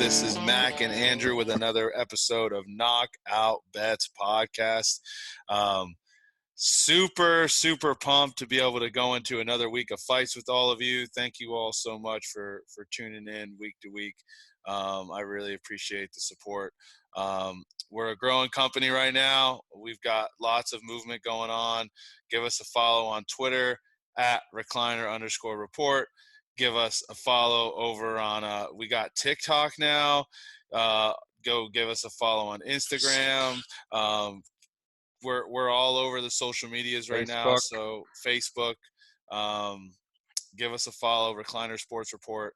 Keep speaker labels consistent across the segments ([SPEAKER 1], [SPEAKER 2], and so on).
[SPEAKER 1] This is Mac and Andrew with another episode of Knockout Bets podcast. Super pumped to be able to go into another week of fights with all of you. Thank you all so much for tuning in week to week. I really appreciate the support. We're a growing company right now. We've got lots of movement going on. Give us a follow on Twitter at recliner_report. Give us a follow over on we got TikTok now. Go give us a follow on Instagram. We're all over the social medias right now. So Facebook, give us a follow. Recliner Sports Report.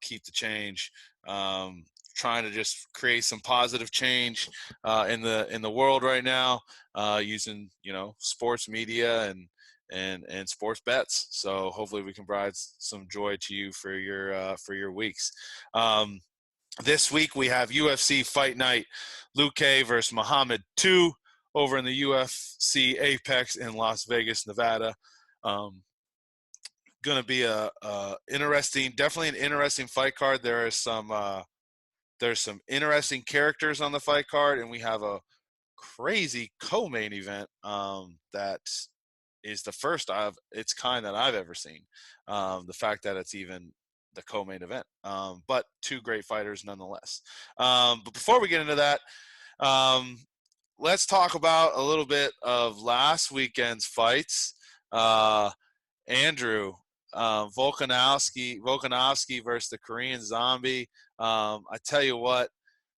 [SPEAKER 1] Keep the change. Trying to just create some positive change in the world right now, using sports media and sports bets. So hopefully we can provide some joy to you for your weeks. This week we have UFC Fight Night, Luque versus Muhammad 2 over in the UFC Apex in Las Vegas, Nevada. Going to be definitely an interesting fight card. There's some interesting characters on the fight card, and we have a crazy co-main event that is the first of its kind that I've ever seen. The fact that it's even the co-main event, but two great fighters nonetheless. But before we get into that, let's talk about a little bit of last weekend's fights. Andrew, Volkanovski versus the Korean Zombie. I tell you what,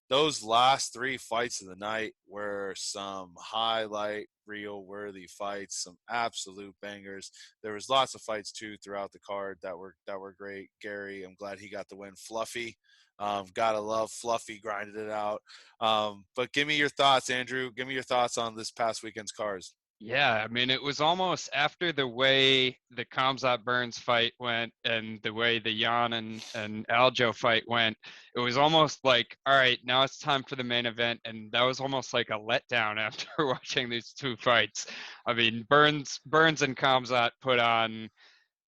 [SPEAKER 1] those last three fights of the night were some highlight reel worthy fights, some absolute bangers. There was lots of fights too throughout the card that were great. Gary, I'm glad he got the win. Fluffy, gotta love Fluffy, grinded it out. But give me your thoughts, Andrew. Give me your thoughts on this past weekend's cards.
[SPEAKER 2] Yeah, I mean, it was almost after the way the Khamzat Burns fight went and the way the Jan and Aljo fight went, it was almost like, all right, now it's time for the main event. And that was almost like a letdown after watching these two fights. I mean, Burns and Khamzat put on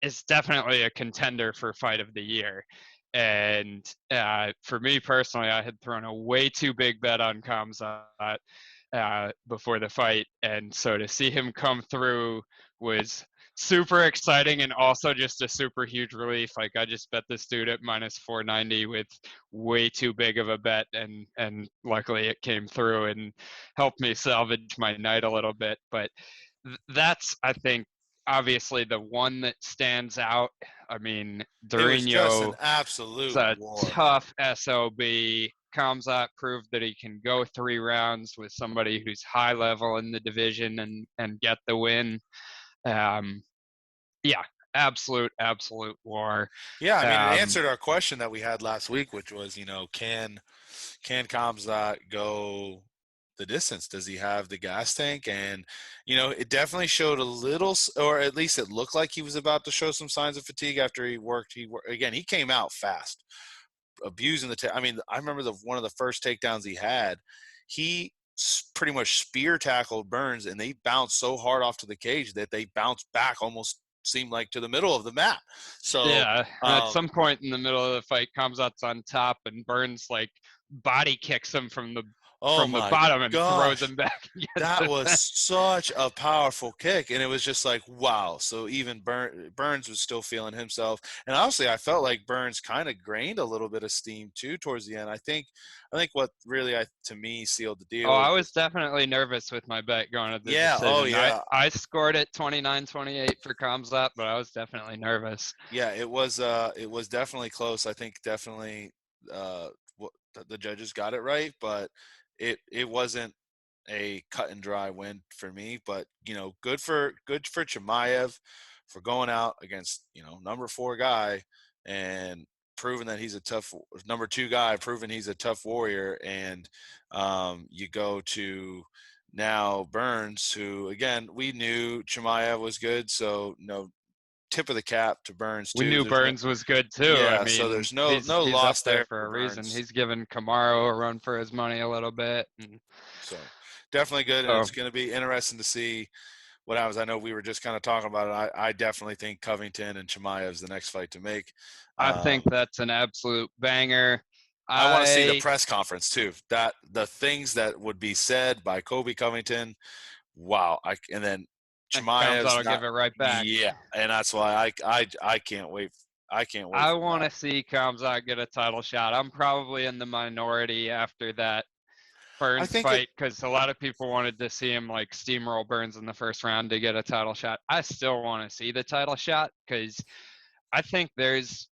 [SPEAKER 2] is definitely a contender for fight of the year. And for me personally, I had thrown a way too big bet on Khamzat before the fight, and so to see him come through was super exciting and also just a super huge relief. Like, I just bet this dude at minus 490 with way too big of a bet, and luckily it came through and helped me salvage my night a little bit. But that's, I think, obviously the one that stands out. I mean,
[SPEAKER 1] It was just an
[SPEAKER 2] Durinho
[SPEAKER 1] absolute
[SPEAKER 2] is a
[SPEAKER 1] war.
[SPEAKER 2] tough SOB. Khamzat proved that he can go 3 rounds with somebody who's high level in the division and get the win. Yeah, absolute war.
[SPEAKER 1] Yeah, I mean, it answered our question that we had last week, which was, can Khamzat go the distance? Does he have the gas tank? And, it definitely showed a little, or at least it looked like he was about to show some signs of fatigue after he worked. Again, he came out fast, abusing I mean, I remember one of the first takedowns he had, he pretty much spear tackled Burns, and they bounced so hard off to the cage that they bounced back almost seemed like to the middle of the mat. So
[SPEAKER 2] yeah, at some point in the middle of the fight, Khamzat's on top, and Burns like body kicks him from the bottom and throws him back.
[SPEAKER 1] That was such a powerful kick, and it was just like, wow. So even Burns was still feeling himself, and honestly, I felt like Burns kind of gained a little bit of steam too towards the end. I think what really to me sealed the deal.
[SPEAKER 2] Oh, I was definitely nervous with my bet going to the decision.
[SPEAKER 1] Oh yeah,
[SPEAKER 2] I scored it 29-28 for Khamzat, but I was definitely nervous.
[SPEAKER 1] Yeah, it was definitely close. I think definitely the judges got it right, but it wasn't a cut and dry win for me. But good for Chimaev for going out against number 4 guy and proving that he's a tough number 2 guy, proving he's a tough warrior. And you go to now Burns, who again we knew Chimaev was good, so tip of the cap to Burns too.
[SPEAKER 2] We knew Burns was good too.
[SPEAKER 1] Yeah,
[SPEAKER 2] I mean,
[SPEAKER 1] so there's no
[SPEAKER 2] he's
[SPEAKER 1] loss
[SPEAKER 2] up there
[SPEAKER 1] there
[SPEAKER 2] for a
[SPEAKER 1] Burns.
[SPEAKER 2] reason. He's given Kamaru a run for his money a little bit.
[SPEAKER 1] So definitely good, and it's going to be interesting to see what happens. I know we were just kind of talking about it. I definitely think Covington and Chimaev is the next fight to make.
[SPEAKER 2] I think that's an absolute banger.
[SPEAKER 1] I want to see the press conference too. That the things that would be said by Kobe Covington. Wow. And then Chimaev's
[SPEAKER 2] will give it right back.
[SPEAKER 1] Yeah, and that's why I can't wait. I can't wait.
[SPEAKER 2] I want to see Khamzat get a title shot. I'm probably in the minority after that Burns fight because a lot of people wanted to see him like steamroll Burns in the first round to get a title shot. I still want to see the title shot because I think there's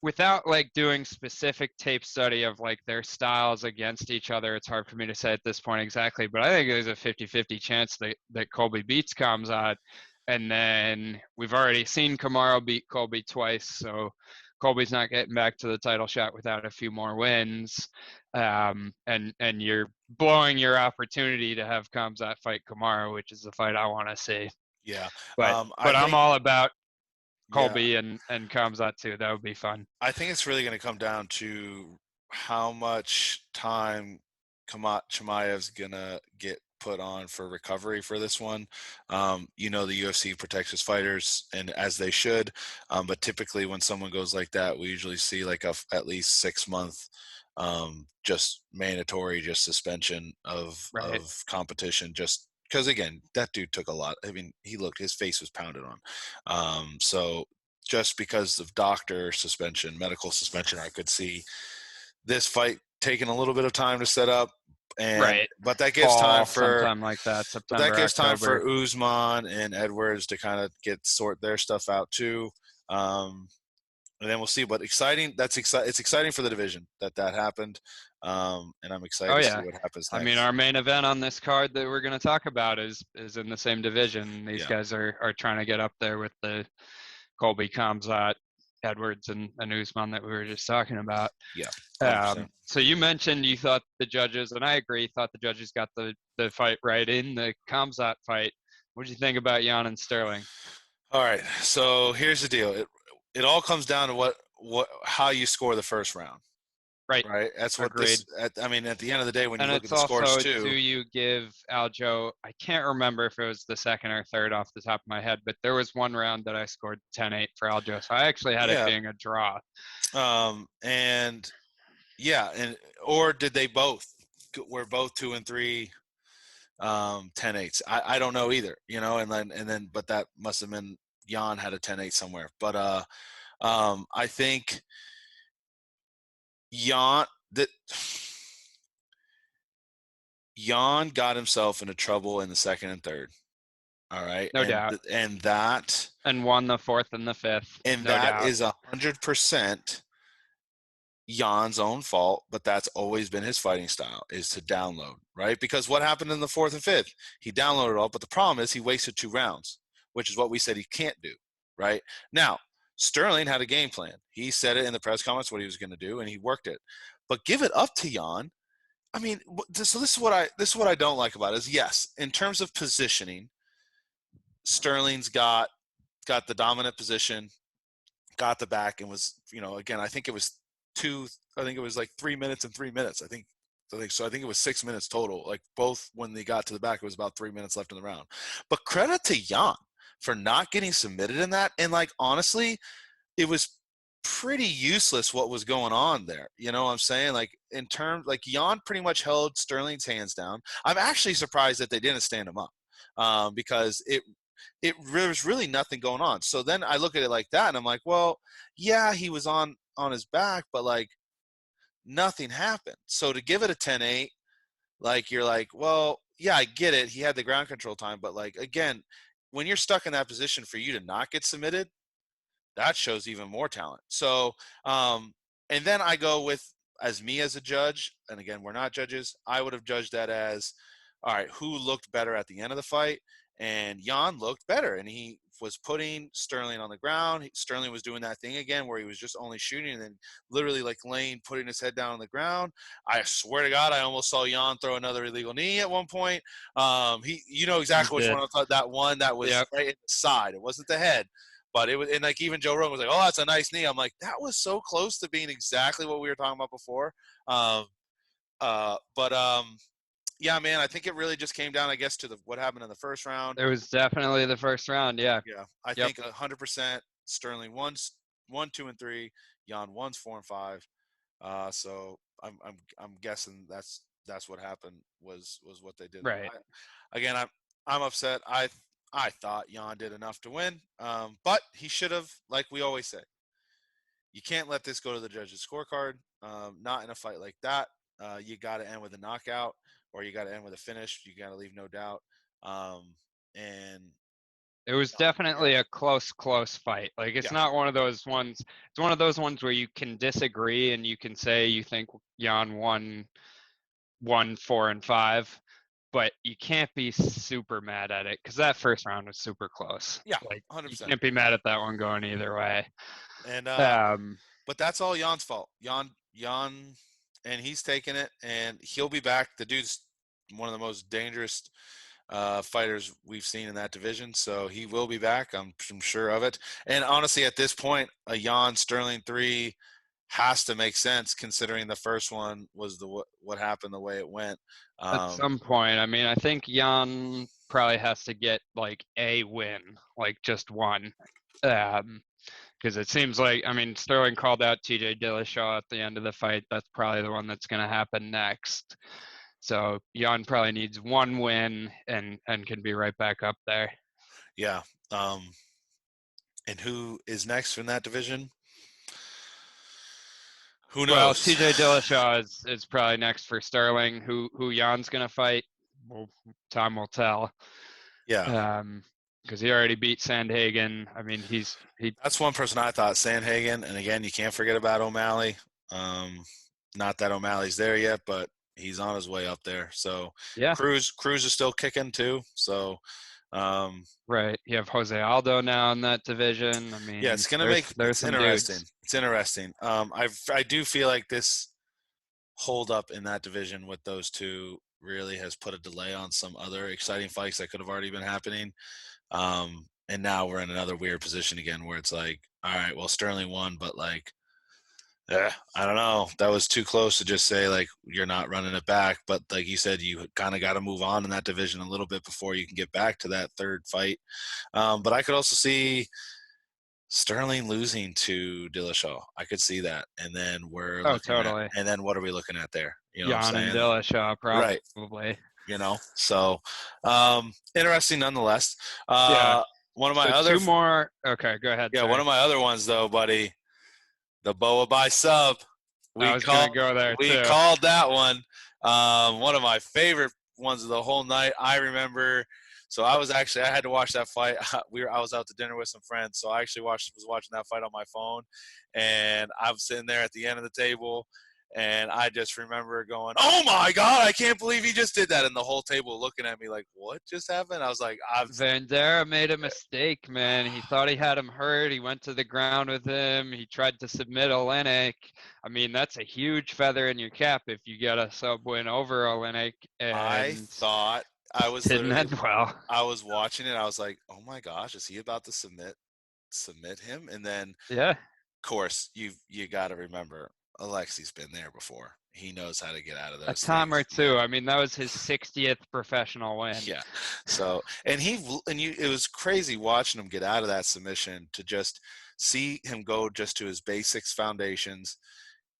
[SPEAKER 2] without like doing specific tape study of like their styles against each other, it's hard for me to say at this point exactly, but I think there's a 50-50 chance that Colby beats Khamzat. And then we've already seen Kamaru beat Colby twice, so Colby's not getting back to the title shot without a few more wins. And you're blowing your opportunity to have Khamzat fight Kamaru, which is the fight I want to see.
[SPEAKER 1] Yeah.
[SPEAKER 2] But I'm all about Colby and Khamzat too. That would be fun.
[SPEAKER 1] I think it's really going to come down to how much time Chimaev's going to get put on for recovery for this one. The UFC protects its fighters, and as they should. But typically when someone goes like that, we usually see like at least 6 month just mandatory suspension of competition, just because again, that dude took a lot. I mean, his face was pounded on. So just because of medical suspension, I could see this fight taking a little bit of time to set up. But that gives time for
[SPEAKER 2] sometime like that. September,
[SPEAKER 1] but that gives
[SPEAKER 2] October.
[SPEAKER 1] time for Usman and Edwards to kind of sort their stuff out too. And then we'll see. But exciting. It's exciting for the division that happened. And I'm excited to see what happens next.
[SPEAKER 2] I mean, our main event on this card that we're going to talk about is in the same division. These guys are trying to get up there with the Colby, Khamzat, Edwards, and Usman that we were just talking about.
[SPEAKER 1] Yeah.
[SPEAKER 2] So you mentioned you thought the judges, and I agree, thought the judges got the fight right in the Khamzat fight. What did you think about Jan and Sterling?
[SPEAKER 1] All right. So here's the deal. It all comes down to how you score the first round. Right. That's what at the end of the day, when you look at the scores too.
[SPEAKER 2] Do you give Aljo? I can't remember if it was the second or third off the top of my head, but there was one round that I scored 10-8 for Aljo, so I actually had it being a draw.
[SPEAKER 1] Or did they both? Were both 2 and 3 10-8s? I don't know either. But that must have been Jan had a 10-8 somewhere. But I think Jan got himself into trouble in the second and third. All right.
[SPEAKER 2] No doubt.
[SPEAKER 1] And
[SPEAKER 2] won the fourth and the fifth.
[SPEAKER 1] And that is 100% Jan's own fault, but that's always been his fighting style, is to download, right? Because what happened in the fourth and fifth? He downloaded all, but the problem is he wasted 2 rounds, which is what we said he can't do, right? Now, Sterling had a game plan. He said it in the press conference what he was going to do, and he worked it. But give it up to Jan. I mean, so this is what I don't like about it is, yes, in terms of positioning, Sterling's got the dominant position, got the back, and was, again, I think it was 3 minutes and 3 minutes. I think it was 6 minutes total. Like both, when they got to the back, it was about 3 minutes left in the round. But credit to Jan for not getting submitted in that. And honestly, it was pretty useless what was going on there. You know what I'm saying? Jan pretty much held Sterling's hands down. I'm actually surprised that they didn't stand him up, because there was really nothing going on. So then I look at it like that, and I'm like, well, yeah, he was on his back, but nothing happened. So to give it a 10-8, you're like, well, yeah, I get it. He had the ground control time, but again, when you're stuck in that position, for you to not get submitted, that shows even more talent. So, and then I go with, as a judge, and again, we're not judges, I would have judged that as, all right, who looked better at the end of the fight? And Jan looked better, and he was putting Sterling on the ground. Sterling was doing that thing again where he was just only shooting and then literally laying, putting his head down on the ground. I swear to God, I almost saw Jan throw another illegal knee at one point. Exactly which one I thought. That one that was right in the side. It wasn't the head, but it was. And even Joe Rogan was like, "Oh, that's a nice knee." I'm like, that was so close to being exactly what we were talking about before. Yeah, man, I think it really just came down, I guess, to what happened in the first round.
[SPEAKER 2] It was definitely the first round, yeah.
[SPEAKER 1] Yeah, I think 100% Sterling won 2 and 3. Jan won's 4-5. So I'm guessing that's what happened was what they did there.
[SPEAKER 2] Right.
[SPEAKER 1] Again, I'm upset. I thought Jan did enough to win, but he should have. Like we always say, you can't let this go to the judges' scorecard. Not in a fight like that. You got to end with a knockout, or you got to end with a finish. You got to leave no doubt. And
[SPEAKER 2] it was definitely a close fight. Like, it's not one of those ones. It's one of those ones where you can disagree and you can say you think Jan won 4-5, but you can't be super mad at it because that first round was super close.
[SPEAKER 1] Yeah,
[SPEAKER 2] like
[SPEAKER 1] 100%.
[SPEAKER 2] You can't be mad at that one going either way.
[SPEAKER 1] And but that's all Jan's fault. Jan, and he's taking it, and he'll be back. The dude's one of the most dangerous fighters we've seen in that division, so he will be back. I'm sure of it. And honestly, at this point, a Jan Sterling 3 has to make sense, considering the first one was what happened the way it went.
[SPEAKER 2] At some point, I mean, I think Jan probably has to get like a win, like just one. Because it seems like, I mean, Sterling called out TJ Dillashaw at the end of the fight. That's probably the one that's going to happen next. So Jan probably needs one win and can be right back up there.
[SPEAKER 1] Yeah. And who is next in that division? Who knows?
[SPEAKER 2] Well, TJ Dillashaw is probably next for Sterling. Who Jan's going to fight? Well, time will tell.
[SPEAKER 1] Yeah.
[SPEAKER 2] Because he already beat Sandhagen. I mean, he.
[SPEAKER 1] That's one person I thought, Sandhagen. And again, you can't forget about O'Malley. Not that O'Malley's there yet, but he's on his way up there. So
[SPEAKER 2] yeah,
[SPEAKER 1] Cruz is still kicking too. So
[SPEAKER 2] right, you have Jose Aldo now in that division. I mean,
[SPEAKER 1] yeah, it's gonna it's interesting. Dudes. It's interesting. I do feel like this hold up in that division with those two really has put a delay on some other exciting fights that could have already been happening. And now we're in another weird position again where it's like, all right, well, Sterling won, but like, I don't know. That was too close to just say, like, you're not running it back. But like you said, you kind of got to move on in that division a little bit before you can get back to that third fight. But I could also see Sterling losing to Dillashaw. I could see that. And then we're looking
[SPEAKER 2] totally.
[SPEAKER 1] and then what are we looking at there? You know
[SPEAKER 2] Jan
[SPEAKER 1] what I'm saying?
[SPEAKER 2] And Dillashaw, probably.
[SPEAKER 1] Right. You know, so interesting nonetheless. One of my other
[SPEAKER 2] two more. Okay, go ahead.
[SPEAKER 1] Yeah, sorry. One of my other ones though, buddy. The Boa by sub.
[SPEAKER 2] I was going to go there
[SPEAKER 1] too. We called that one. One of my favorite ones of the whole night. I remember. So I had to watch that fight. I was out to dinner with some friends, so I actually was watching that fight on my phone, and I'm sitting there at the end of the table, and I just remember going, "Oh my God, I can't believe he just did that!" And the whole table looking at me like, "What just happened?" I was like,
[SPEAKER 2] Vanderaa made a mistake, man. He thought he had him hurt. He went to the ground with him. He tried to submit Oleinik. I mean, that's a huge feather in your cap if you get a sub win over Oleinik. And
[SPEAKER 1] I thought I was
[SPEAKER 2] didn't end well.
[SPEAKER 1] I was watching it. I was like, "Oh my gosh, is he about to submit him?" And then,
[SPEAKER 2] yeah,
[SPEAKER 1] of course, you got to remember, Alexi's been there before. He knows how to get out of those.
[SPEAKER 2] A time or two. I mean, that was his 60th professional win.
[SPEAKER 1] Yeah. So, it was crazy watching him get out of that submission, to just see him go just to his basics, foundations,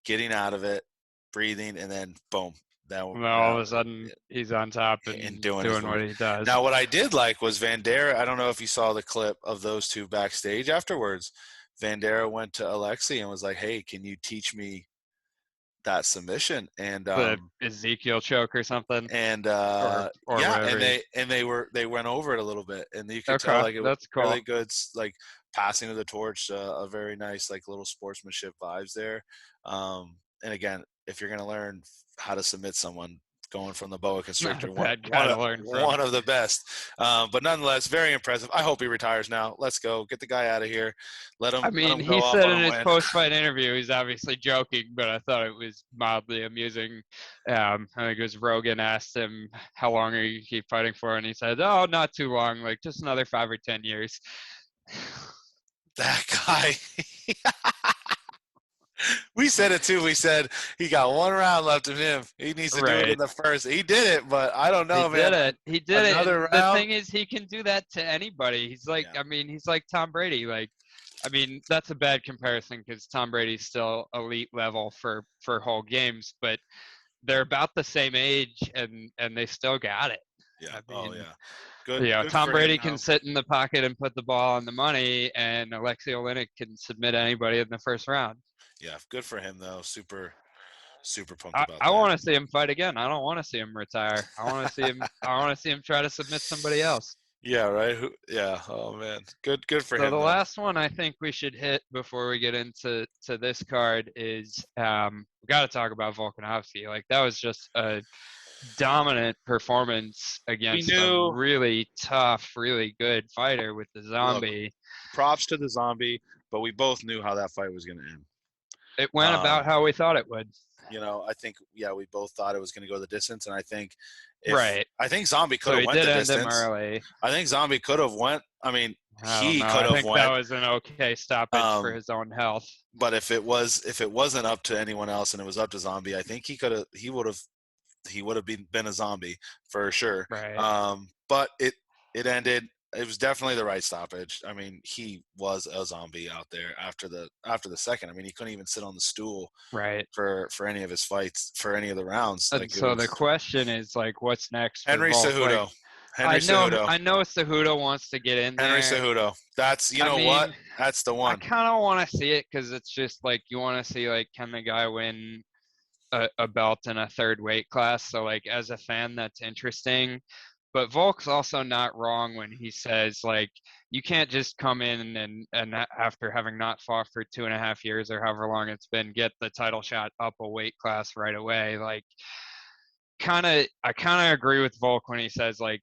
[SPEAKER 1] getting out of it, breathing, and then boom.
[SPEAKER 2] All of a sudden, he's on top and doing what he does.
[SPEAKER 1] Now, what I did like was Vanderaa. I don't know if you saw the clip of those two backstage afterwards. Vanderaa went to Alexi and was like, "Hey, can you teach me that submission?" And
[SPEAKER 2] the Ezekiel choke or something.
[SPEAKER 1] And
[SPEAKER 2] or
[SPEAKER 1] and they went over it a little bit, and you could tell like it was
[SPEAKER 2] cool.
[SPEAKER 1] Really good, like passing of the torch, a very nice like little sportsmanship vibes there. And again, if you're gonna learn how to submit someone, going from the boa constrictor, one of the best. But nonetheless, very impressive. I hope he retires now. Let's go. Get the guy out of here. Let him.
[SPEAKER 2] I mean, he said in his post-fight interview, he's obviously joking, but I thought it was mildly amusing. I think it was Rogan asked him, "How long are you keep fighting for?" And he said, "Oh, not too long. Like just another 5 or 10 years."
[SPEAKER 1] That guy. We said it too. We said he got one round left in him. He needs to do it in the first. He did it, but I don't know, man.
[SPEAKER 2] He did it. The thing is, he can do that to anybody. He's like, I mean, he's like Tom Brady. Like, I mean, that's a bad comparison because Tom Brady's still elite level for whole games, but they're about the same age and they still got it.
[SPEAKER 1] Yeah.
[SPEAKER 2] I
[SPEAKER 1] Oh
[SPEAKER 2] mean,
[SPEAKER 1] yeah. Good
[SPEAKER 2] Tom
[SPEAKER 1] for him
[SPEAKER 2] Brady can
[SPEAKER 1] though.
[SPEAKER 2] sit in the pocket and put the ball on the money, and Alexei Oleinik can submit anybody in the first round.
[SPEAKER 1] Yeah. Good for him though. Super pumped
[SPEAKER 2] I,
[SPEAKER 1] about
[SPEAKER 2] I
[SPEAKER 1] that.
[SPEAKER 2] want to see him fight again. I don't want to see him retire. I want to see him. I want to see him try to submit somebody else.
[SPEAKER 1] Yeah. Right. Yeah. Oh man. Good for
[SPEAKER 2] So
[SPEAKER 1] him
[SPEAKER 2] the
[SPEAKER 1] though.
[SPEAKER 2] last one I think we should hit before we get into this card is we got to talk about Volkanovski. Like that was just a dominant performance
[SPEAKER 1] We
[SPEAKER 2] against a
[SPEAKER 1] knew.
[SPEAKER 2] really tough, really good fighter with the
[SPEAKER 1] Look,
[SPEAKER 2] Zombie.
[SPEAKER 1] props to the Zombie, but we both knew how that fight was going to end.
[SPEAKER 2] It went about how we thought it would.
[SPEAKER 1] I think we both thought it was going to go the distance, and I think
[SPEAKER 2] Right.
[SPEAKER 1] I think Zombie could
[SPEAKER 2] So
[SPEAKER 1] have
[SPEAKER 2] he
[SPEAKER 1] went
[SPEAKER 2] did
[SPEAKER 1] the
[SPEAKER 2] end him
[SPEAKER 1] distance.
[SPEAKER 2] early.
[SPEAKER 1] I think Zombie could have went. I mean,
[SPEAKER 2] I don't
[SPEAKER 1] he
[SPEAKER 2] know.
[SPEAKER 1] could
[SPEAKER 2] I
[SPEAKER 1] have
[SPEAKER 2] think that
[SPEAKER 1] went.
[SPEAKER 2] was an okay stoppage for his own health.
[SPEAKER 1] But if it wasn't up to anyone else and it was up to Zombie, I think he would have been a Zombie for sure.
[SPEAKER 2] Right.
[SPEAKER 1] But it ended. It was definitely the right stoppage. I mean, he was a zombie out there after the second. I mean, he couldn't even sit on the stool
[SPEAKER 2] Right.
[SPEAKER 1] for any of his fights, for any of the rounds.
[SPEAKER 2] And so the question is like, what's next for
[SPEAKER 1] Henry
[SPEAKER 2] Volk?
[SPEAKER 1] Cejudo.
[SPEAKER 2] Like,
[SPEAKER 1] Henry Cejudo.
[SPEAKER 2] I know Cejudo wants to get in
[SPEAKER 1] Henry
[SPEAKER 2] there.
[SPEAKER 1] Cejudo. That's what? That's the
[SPEAKER 2] I
[SPEAKER 1] one.
[SPEAKER 2] kind of want to see it because it's just like you want to see like can the guy win a belt in a third weight class? So like as a fan, that's interesting. But Volk's also not wrong when he says like you can't just come in and after having not fought for 2.5 years or however long it's been, get the title shot up a weight class right away. Like I kind of agree with Volk when he says like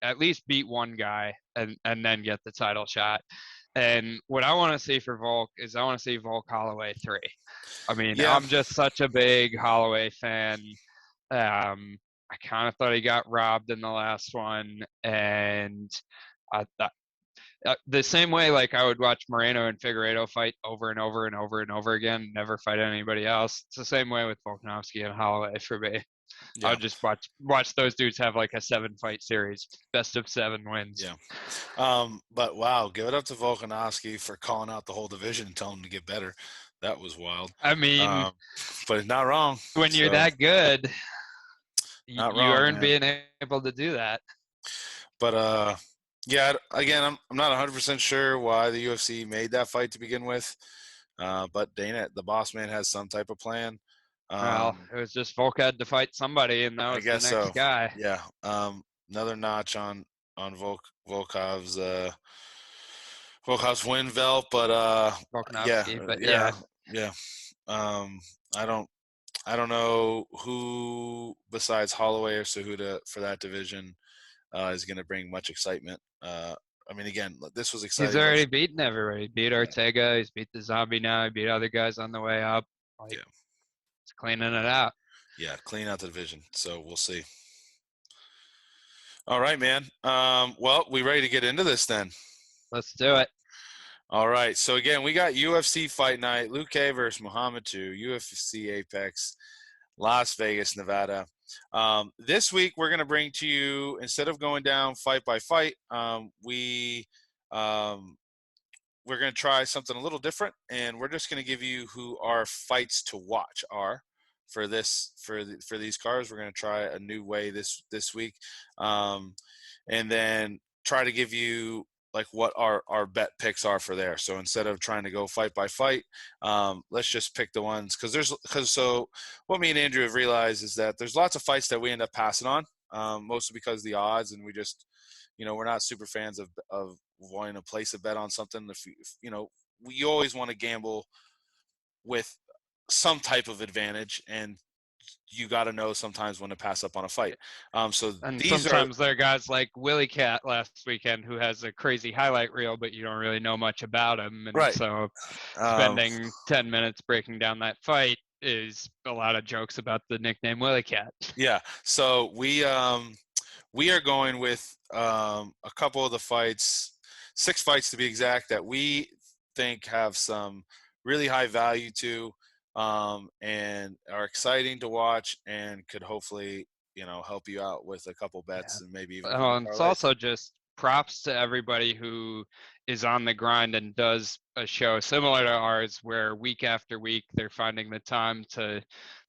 [SPEAKER 2] at least beat one guy and then get the title shot. And what I want to see for Volk is I want to see Volk Holloway 3. I mean,
[SPEAKER 1] Yeah.
[SPEAKER 2] I'm just such a big Holloway fan. I kind of thought he got robbed in the last one, and I thought the same way like I would watch Moreno and Figueiredo fight over and over and over and over again, never fight anybody else. It's the same way with Volkanovski and Holloway for me.
[SPEAKER 1] Yeah.
[SPEAKER 2] I would just watch those dudes have like a 7-fight series, best of 7 wins.
[SPEAKER 1] Yeah. But wow, give it up to Volkanovski for calling out the whole division and telling him to get better. That was wild.
[SPEAKER 2] I mean,
[SPEAKER 1] but it's not wrong.
[SPEAKER 2] When you're that good, you earn
[SPEAKER 1] man.
[SPEAKER 2] being able to do that.
[SPEAKER 1] But yeah, again, I'm not 100% sure why the UFC made that fight to begin with. But Dana, the boss man, has some type of plan.
[SPEAKER 2] Well, it was just Volk had to fight somebody, and that was the next guy.
[SPEAKER 1] Yeah. Another notch on Volkov's win belt, but yeah. I don't know who besides Holloway or Cejudo for that division is going to bring much excitement. I mean, again, this was exciting.
[SPEAKER 2] He's already beaten everybody. He beat Ortega. He's beat the Zombie now. He beat other guys on the way up. He's cleaning it out.
[SPEAKER 1] Yeah, clean out the division. So we'll see. All right, man. Well, we ready to get into this then?
[SPEAKER 2] Let's do it.
[SPEAKER 1] All right. So again, we got UFC Fight Night, Luque versus Muhammad 2, UFC Apex, Las Vegas, Nevada. This week we're going to bring to you, instead of going down fight by fight, we're going to try something a little different, and we're just going to give you who our fights to watch are for these cards. We're going to try a new way this week, and then try to give you like what our bet picks are for there. So instead of trying to go fight by fight, let's just pick the ones so what me and Andrew have realized is that there's lots of fights that we end up passing on, mostly because of the odds, and we just, we're not super fans of wanting to place a bet on something. If we always want to gamble with some type of advantage, and you got to know sometimes when to pass up on a fight.
[SPEAKER 2] Sometimes there are guys like Willie Cat last weekend who has a crazy highlight reel, but you don't really know much about him. And
[SPEAKER 1] right.
[SPEAKER 2] So spending 10 minutes breaking down that fight is a lot of jokes about the nickname Willie Cat.
[SPEAKER 1] Yeah. So we are going with a couple of the fights, 6 fights to be exact, that we think have some really high value to, and are exciting to watch and could hopefully, help you out with a couple bets and maybe even.
[SPEAKER 2] It's also just props to everybody who is on the grind and does a show similar to ours where week after week they're finding the time to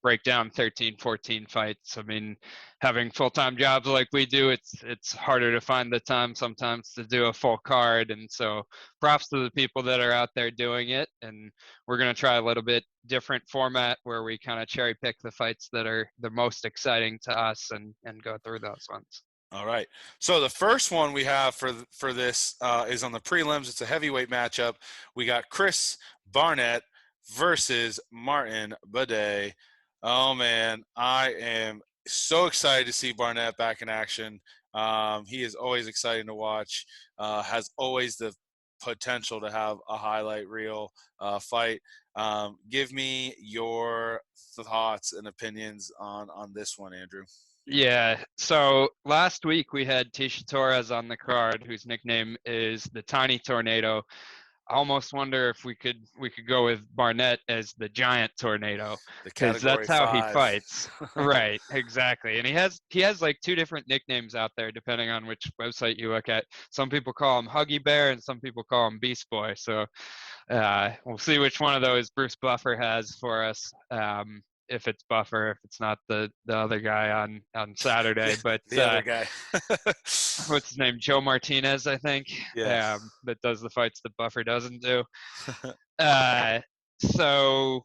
[SPEAKER 2] break down 13, 14 fights. I mean, having full-time jobs like we do, it's harder to find the time sometimes to do a full card. And so props to the people that are out there doing it. And we're going to try a little bit different format where we kind of cherry pick the fights that are the most exciting to us and go through those ones.
[SPEAKER 1] All right. So the first one we have for this is on the prelims. It's a heavyweight matchup. We got Chris Barnett versus Martin Buday. Oh man, I am so excited to see Barnett back in action. He is always exciting to watch. Has always the potential to have a highlight reel fight. Give me your thoughts and opinions on this one, Andrew.
[SPEAKER 2] Yeah. So last week we had Tisha Torres on the card, whose nickname is the Tiny Tornado. I almost wonder if we could go with Barnett as the Giant Tornado, because that's how he fights. Right. Exactly. And he has like two different nicknames out there depending on which website you look at. Some people call him Huggy Bear, and some people call him Beast Boy. So we'll see which one of those Bruce Buffer has for us. If it's Buffer, if it's not the other guy on Saturday, but
[SPEAKER 1] the other guy,
[SPEAKER 2] what's his name? Joe Martinez, I think.
[SPEAKER 1] Yeah.
[SPEAKER 2] That does the fights that Buffer doesn't do. So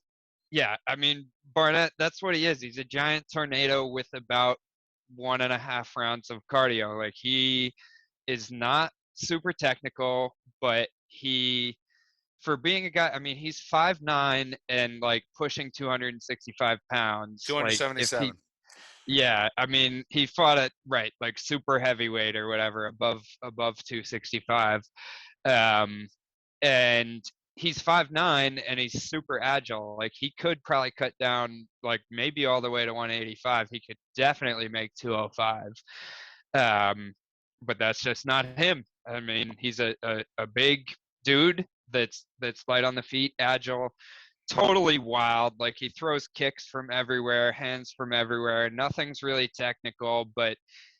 [SPEAKER 2] yeah, I mean, Barnett, that's what he is. He's a giant tornado with about 1.5 rounds of cardio. Like, he is not super technical, but for being a guy, I mean, he's 5'9" and like pushing 265 pounds.
[SPEAKER 1] 277.
[SPEAKER 2] Like, yeah, I mean, he fought at like super heavyweight or whatever, above 265, and he's 5'9" and he's super agile. Like, he could probably cut down like maybe all the way to 185. He could definitely make 205, but that's just not him. I mean, he's a big dude that's light on the feet, agile, totally wild. Like, he throws kicks from everywhere, hands from everywhere. Nothing's really technical, but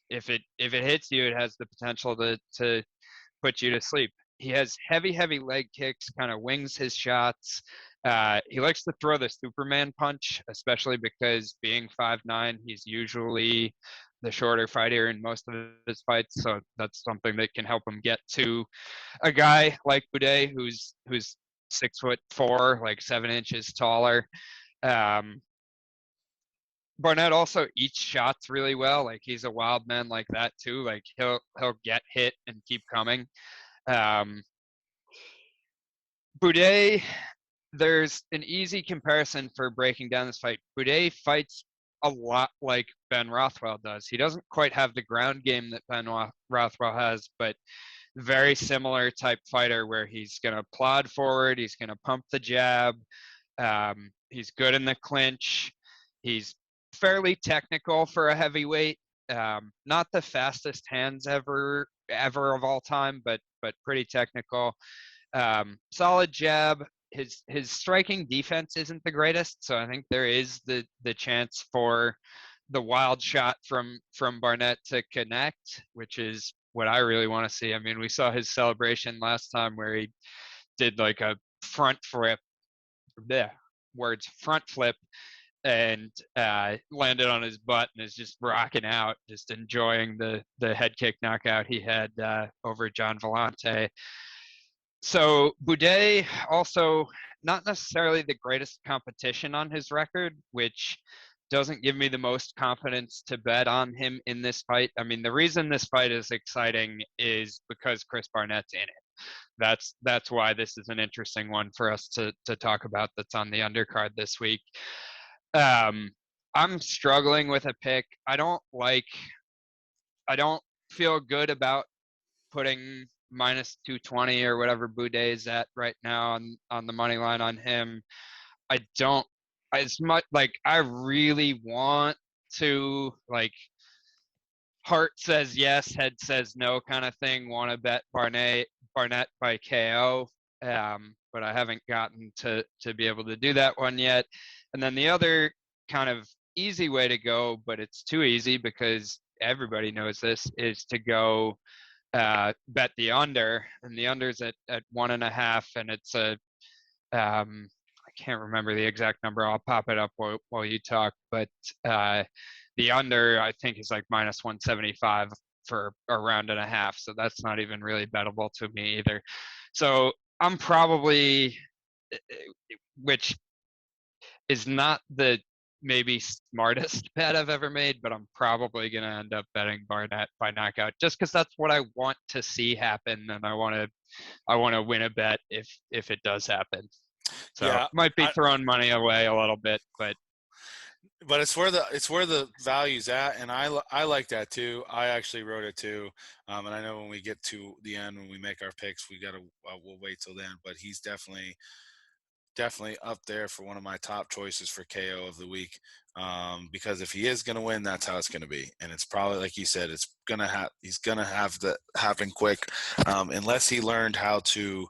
[SPEAKER 2] if it hits you, it has the potential to put you to sleep. He has heavy leg kicks, kind of wings his shots. He likes to throw the Superman punch, especially because being 5'9", he's usually the shorter fighter in most of his fights. So that's something that can help him get to a guy like Buday, who's 6'4", like 7 inches taller. Barnett also eats shots really well. Like, he's a wild man like that too. Like, he'll get hit and keep coming. Buday, there's an easy comparison for breaking down this fight. Buday fights a lot like Ben Rothwell does. He doesn't quite have the ground game that Ben Rothwell has, but very similar type fighter where he's going to plod forward, he's going to pump the jab, he's good in the clinch, he's fairly technical for a heavyweight, not the fastest hands ever of all time, but pretty technical. Solid jab. His striking defense isn't the greatest, so I think there is the chance for the wild shot from Barnett to connect, which is what I really want to see. I mean, we saw his celebration last time where he did like a front flip, front flip, and landed on his butt and is just rocking out, just enjoying the head kick knockout he had over John Vellante. So Buday also not necessarily the greatest competition on his record, which doesn't give me the most confidence to bet on him in this fight. I mean, the reason this fight is exciting is because Chris Barnett's in it. That's why this is an interesting one for us to talk about that's on the undercard this week. I'm struggling with a pick. I don't feel good about putting minus 220 or whatever Buday is at right now on the money line on him. I don't as much, like, I really want to, like, heart says yes, head says no kind of thing, want to bet Barnett by KO, but I haven't gotten to be able to do that one yet. And then the other kind of easy way to go, but it's too easy because everybody knows this, is to go bet the under, and the under's at 1.5, and it's I can't remember the exact number. I'll pop it up while you talk, but the under I think is like minus 175 for a round and a half, so that's not even really bettable to me either. So I'm probably, which is not the maybe smartest bet I've ever made, but I'm probably going to end up betting Barnett by knockout just because that's what I want to see happen, and I want to win a bet if it does happen. So might be throwing money away a little bit, but
[SPEAKER 1] it's where the value's at, and I like that too. I actually wrote it too, and I know when we get to the end, when we make our picks, we'll wait till then. But he's definitely up there for one of my top choices for KO of the week, because if he is going to win, that's how it's going to be, and it's probably like you said, he's going to have that happen quick, unless he learned how to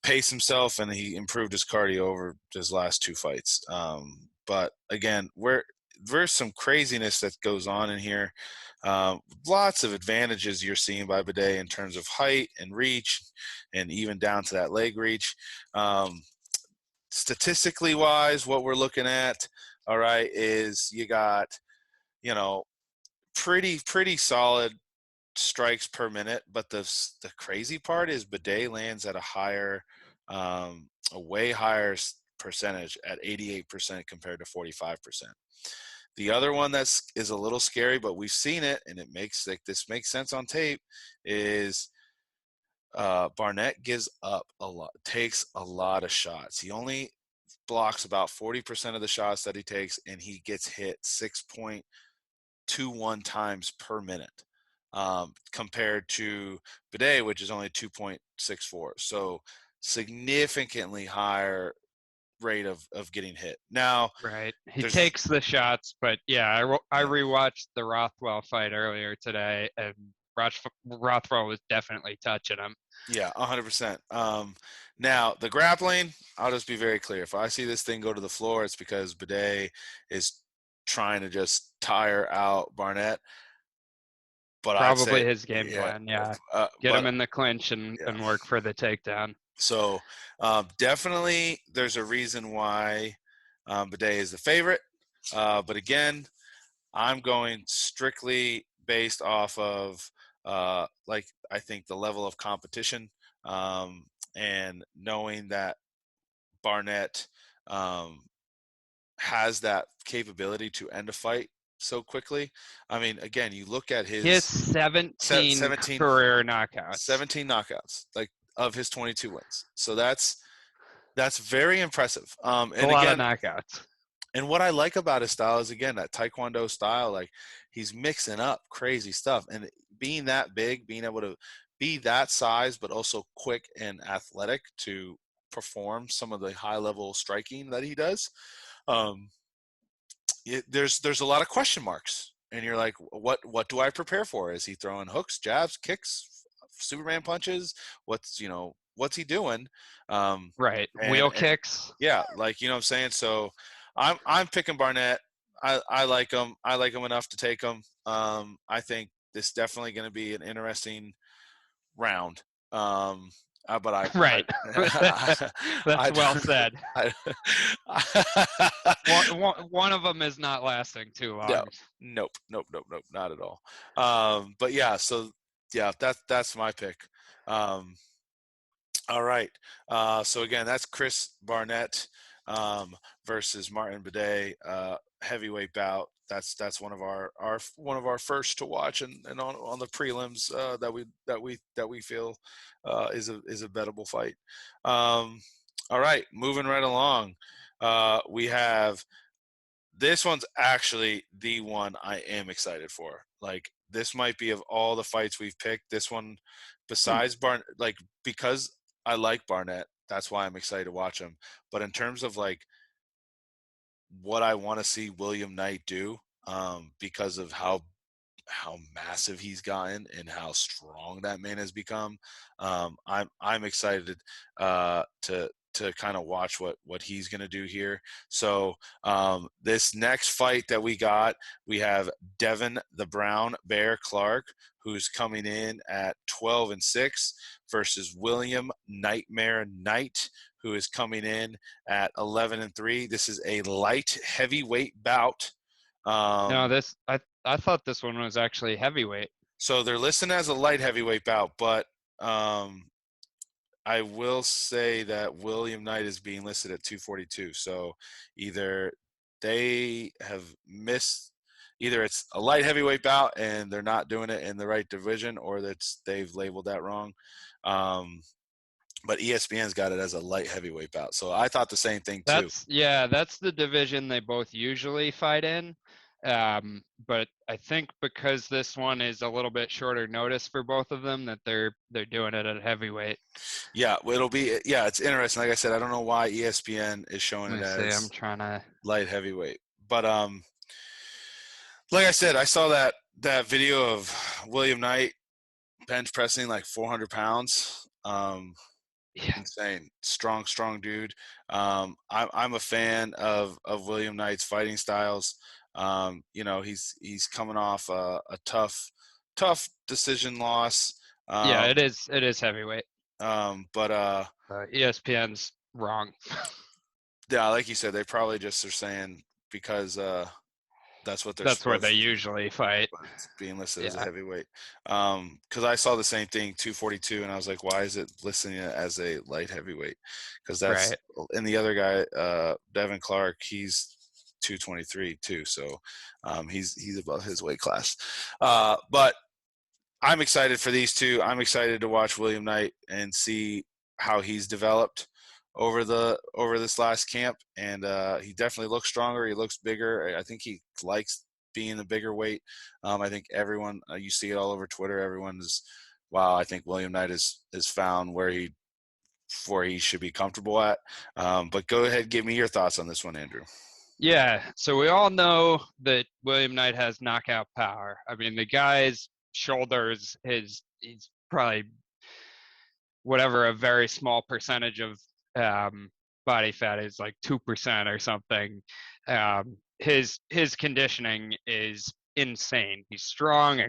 [SPEAKER 1] pace himself and he improved his cardio over his last 2 fights. But again, there's some craziness that goes on in here. Lots of advantages you're seeing by Buday in terms of height and reach, and even down to that leg reach. Statistically wise, what we're looking at, all right, is you got, pretty solid strikes per minute, but the crazy part is Buday lands at a way higher percentage at 88% compared to 45%. The other one is a little scary, but we've seen it, and this makes sense on tape, is Barnett gives up a lot, takes a lot of shots. He only blocks about 40% of the shots that he takes, and he gets hit 6.21 times per minute, compared to Buday, which is only 2.64. So significantly higher rate of getting hit. Now,
[SPEAKER 2] right, he takes the shots, but yeah, I rewatched the Rothwell fight earlier today, and Rothwell was definitely touching him.
[SPEAKER 1] Yeah, 100%. Now, the grappling, I'll just be very clear. If I see this thing go to the floor, it's because Buday is trying to just tire out Barnett. But
[SPEAKER 2] probably his game plan, get him in the clinch and work for the takedown.
[SPEAKER 1] So definitely there's a reason why Buday is the favorite. But again, I'm going strictly based off of I think the level of competition, and knowing that Barnett has that capability to end a fight so quickly. I mean, again, you look at his
[SPEAKER 2] 17 career knockouts.
[SPEAKER 1] 17 knockouts, like, of his 22 wins. So that's very impressive. And
[SPEAKER 2] a lot of knockouts.
[SPEAKER 1] And what I like about his style is, again, that Taekwondo style. Like, he's mixing up crazy stuff, and being that big, being able to be that size, but also quick and athletic to perform some of the high level striking that he does. There's a lot of question marks, and you're like, what do I prepare for? Is he throwing hooks, jabs, kicks, Superman punches? What's he doing?
[SPEAKER 2] Right. Wheel kicks.
[SPEAKER 1] Yeah. Like, you know what I'm saying? So I'm picking Barnett. I like him. I like him enough to take him. I think this is definitely going to be an interesting round. But
[SPEAKER 2] right. That's well said. One of them is not lasting too long.
[SPEAKER 1] Nope, not at all. But yeah, so yeah, that's my pick. All right. So again, that's Chris Barnett versus Martin Buday, heavyweight bout. That's one of our first to watch, and on the prelims that we feel is a bettable fight. All right, moving right along. We have, this one's actually the one I am excited for. Like, this might be, of all the fights we've picked, this one, besides because I like Barnett, that's why I'm excited to watch him. But in terms of like what I want to see William Knight do, because of how massive he's gotten and how strong that man has become, I'm excited to to kind of watch what he's going to do here. So this next fight that we have Devin the Brown Bear Clark, who's coming in at 12-6 versus William Nightmare Knight, who is coming in at 11-3. This is a light heavyweight bout.
[SPEAKER 2] No, I thought this one was actually heavyweight.
[SPEAKER 1] So they're listed as a light heavyweight bout, but I will say that William Knight is being listed at 242. So either they have missed, either it's a light heavyweight bout and they're not doing it in the right division, or they've labeled that wrong. But ESPN's got it as a light heavyweight bout. So I thought the same thing too.
[SPEAKER 2] That's the division they both usually fight in. But I think because this one is a little bit shorter notice for both of them, that they're doing it at heavyweight.
[SPEAKER 1] Yeah, it's interesting. Like I said, I don't know why ESPN is showing it as
[SPEAKER 2] I'm trying to
[SPEAKER 1] light heavyweight. But like I said, I saw that video of William Knight bench pressing like 400 pounds. Insane, strong dude. I'm a fan of William Knight's fighting styles. He's coming off a tough decision loss.
[SPEAKER 2] It is heavyweight.
[SPEAKER 1] But
[SPEAKER 2] ESPN's wrong.
[SPEAKER 1] Yeah, like you said, they probably just are saying because that's where
[SPEAKER 2] they usually fight.
[SPEAKER 1] It's being listed as a heavyweight. Because I saw the same thing, 242, and I was like, why is it listing it as a light heavyweight? Because that's right. And the other guy, Devin Clark, he's 223 too, so he's above his weight class. But I'm excited for these two. I'm excited to watch William Knight and see how he's developed over this last camp, and he definitely looks stronger. He looks bigger. I think he likes being the bigger weight. I think everyone, you see it all over Twitter, everyone is, wow, I think William Knight is found where he should be comfortable at. But go ahead, give me your thoughts on this one, Andrew.
[SPEAKER 2] Yeah, so we all know that William Knight has knockout power. I mean, the guy's shoulders, he's probably whatever, a very small percentage of body fat is, like 2% or something. His conditioning is insane. He's strong,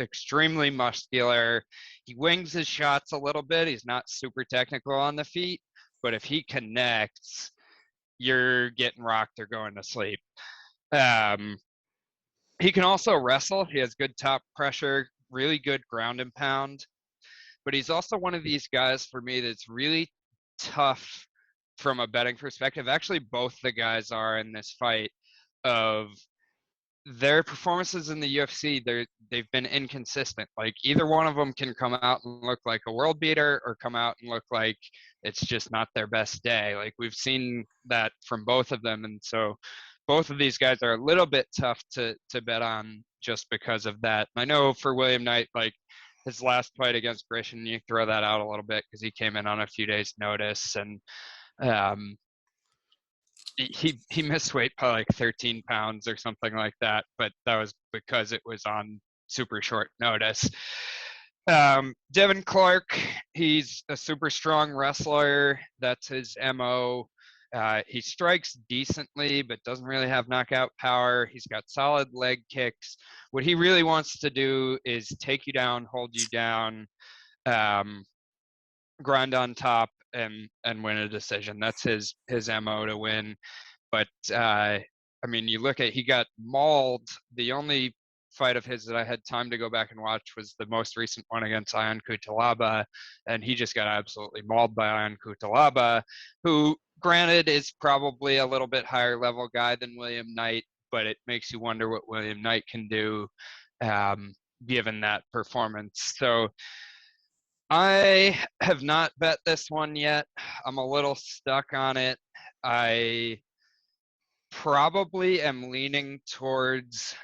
[SPEAKER 2] extremely muscular. He wings his shots a little bit. He's not super technical on the feet, but if he connects, you're getting rocked or going to sleep. He can also wrestle. He has good top pressure, really good ground and pound. But he's also one of these guys for me that's really tough from a betting perspective. Actually, both the guys are in this fight. Of their performances in the UFC, they've been inconsistent. Like either one of them can come out and look like a world beater, or come out and look like it's just not their best day. Like we've seen that from both of them, and so both of these guys are a little bit tough to bet on just because of that. I know for William Knight, like his last fight against Grisham, you throw that out a little bit because he came in on a few days' notice, and he missed weight by like 13 pounds or something like that, but that was because it was on super short notice. Devin Clark, he's a super strong wrestler. That's his MO. He strikes decently, but doesn't really have knockout power. He's got solid leg kicks. What he really wants to do is take you down, hold you down, grind on top, and win a decision. That's his MO to win. But I mean, you look at, he got mauled. The only fight of his that I had time to go back and watch was the most recent one against Ion Cutelaba, and he just got absolutely mauled by Ion Cutelaba, who, granted, is probably a little bit higher level guy than William Knight, but it makes you wonder what William Knight can do given that performance. So I have not bet this one yet. I'm a little stuck on it. I probably am leaning towards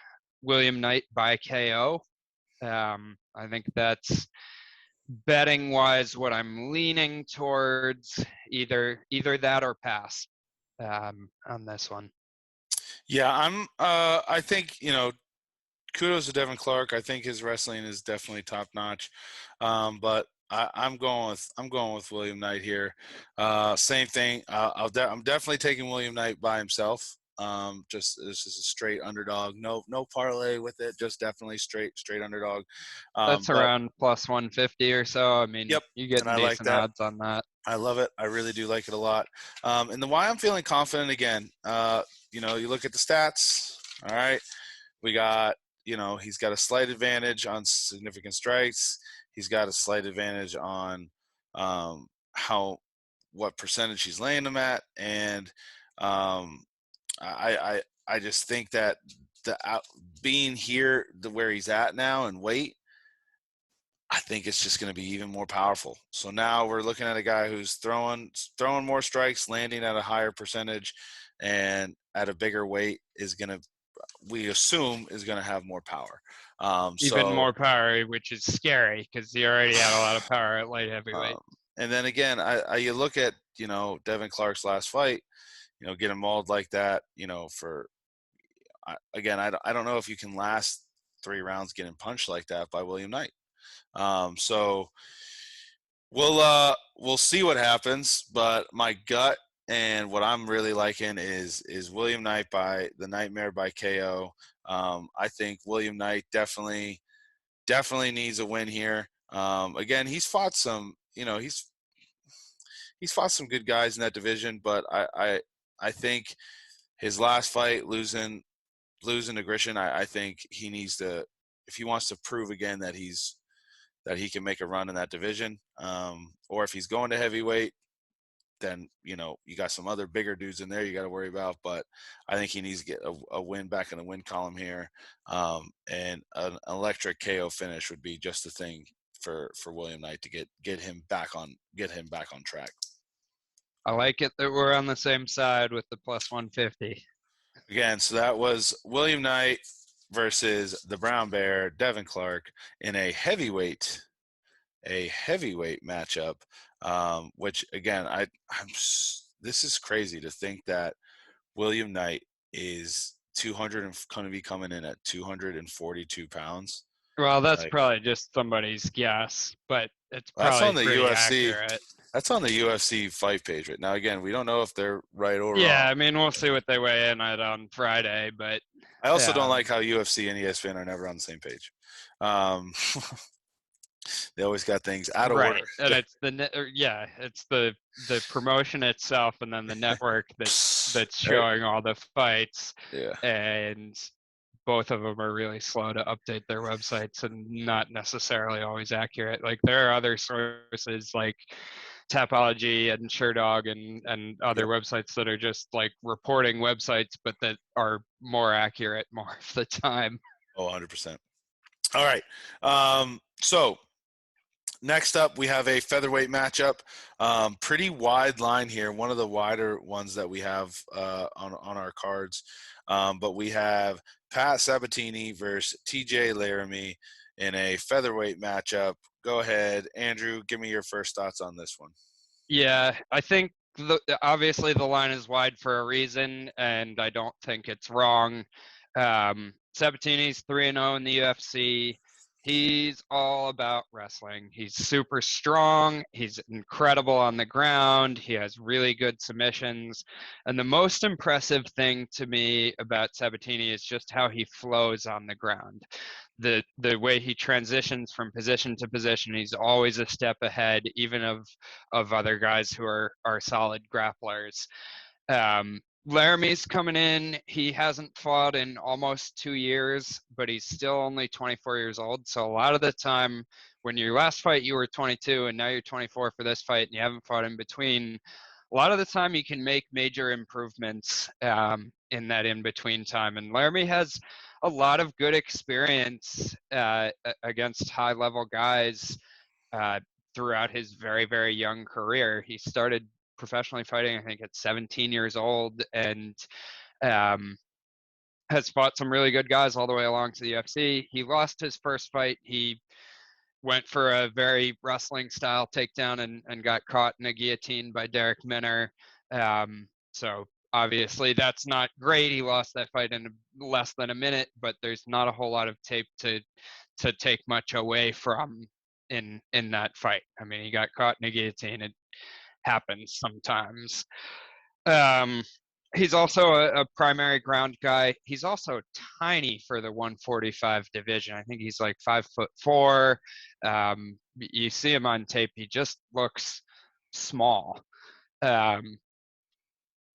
[SPEAKER 2] William Knight by KO. I think that's betting wise what I'm leaning towards, either that or pass on this one.
[SPEAKER 1] Yeah, I think, kudos to Devin Clark. I think his wrestling is definitely top notch. But I'm going with William Knight here. Same thing. I'm definitely taking William Knight by himself. Just this is a straight underdog. No parlay with it. Just definitely straight underdog.
[SPEAKER 2] That's
[SPEAKER 1] But
[SPEAKER 2] around plus 150 or so. I mean,
[SPEAKER 1] yep,
[SPEAKER 2] you're
[SPEAKER 1] and
[SPEAKER 2] getting
[SPEAKER 1] I like
[SPEAKER 2] decent
[SPEAKER 1] that.
[SPEAKER 2] odds on that.
[SPEAKER 1] I love it. I really do like it a lot. And the why I'm feeling confident again. You look at the stats. All right, we got. He's got a slight advantage on significant strikes. He's got a slight advantage on how what percentage he's laying them at, and um, I just think that being here where he's at now and weight, I think it's just going to be even more powerful. So now we're looking at a guy who's throwing more strikes, landing at a higher percentage, and at a bigger weight we assume is going to have more power.
[SPEAKER 2] Even more power, which is scary because he already had a lot of power at light heavyweight.
[SPEAKER 1] And then again, you look at Devin Clark's last fight, getting mauled like that, I don't know if you can last 3 rounds getting punched like that by William Knight. So we'll see what happens, but my gut and what I'm really liking is William Knight by the Nightmare by KO. I think William Knight definitely needs a win here. Again, he's fought some, he's fought some good guys in that division, but I think his last fight losing to Grishin, I think he needs to, if he wants to prove again that he can make a run in that division, or if he's going to heavyweight, then you got some other bigger dudes in there you got to worry about. But I think he needs to get a win back in the win column here, and an electric KO finish would be just the thing for William Knight to get him back on track.
[SPEAKER 2] I like it that we're on the same side with the plus 150.
[SPEAKER 1] Again, so that was William Knight versus the Brown Bear, Devin Clark, in a heavyweight matchup. Which again, this is crazy to think that William Knight is 200 and going to be coming in at 242 pounds.
[SPEAKER 2] Well, that's probably just somebody's guess, but it's
[SPEAKER 1] That's
[SPEAKER 2] probably
[SPEAKER 1] on the
[SPEAKER 2] pretty
[SPEAKER 1] UFC.
[SPEAKER 2] accurate.
[SPEAKER 1] That's on the UFC fight page right now. Again, we don't know if they're right or wrong.
[SPEAKER 2] Yeah, I mean, we'll see what they weigh in at on Friday, but
[SPEAKER 1] I also don't like how UFC and ESPN are never on the same page. They always got things out of order.
[SPEAKER 2] And it's it's the promotion itself, and then the network that's showing all the fights.
[SPEAKER 1] Yeah,
[SPEAKER 2] and both of them are really slow to update their websites and not necessarily always accurate. Like there are other sources like Tapology and SureDog and other websites that are just like reporting websites, but that are more accurate more of the time.
[SPEAKER 1] Oh, 100%. All right. So next up, we have a featherweight matchup. Pretty wide line here. One of the wider ones that we have on our cards. But we have Pat Sabatini versus TJ Laramie in a featherweight matchup. Go ahead, Andrew. Give me your first thoughts on this one.
[SPEAKER 2] Yeah, I think obviously the line is wide for a reason, and I don't think it's wrong. Sabatini's 3-0 in the UFC. He's all about wrestling. He's super strong. He's incredible on the ground. He has really good submissions. And the most impressive thing to me about Sabatini is just how he flows on the ground. The way he transitions from position to position, he's always a step ahead, even of other guys who are solid grapplers. Laramie's coming in. He hasn't fought in almost 2 years, but he's still only 24 years old. So a lot of the time, when your last fight you were 22 and now you're 24 for this fight and you haven't fought in between, a lot of the time you can make major improvements in that in-between time. And Laramie has a lot of good experience against high-level guys throughout his very, very young career. He started professionally fighting, I think, at 17 years old, and has fought some really good guys all the way along to the UFC. He lost his first fight. He went for a very wrestling style takedown and got caught in a guillotine by Derek Minner. So obviously that's not great. He lost that fight in less than a minute, but there's not a whole lot of tape to take much away from in that fight. I mean, he got caught in a guillotine. It happens sometimes. He's also a primary ground guy. He's also tiny for the 145 division. I think he's like 5'4". You see him on tape; he just looks small.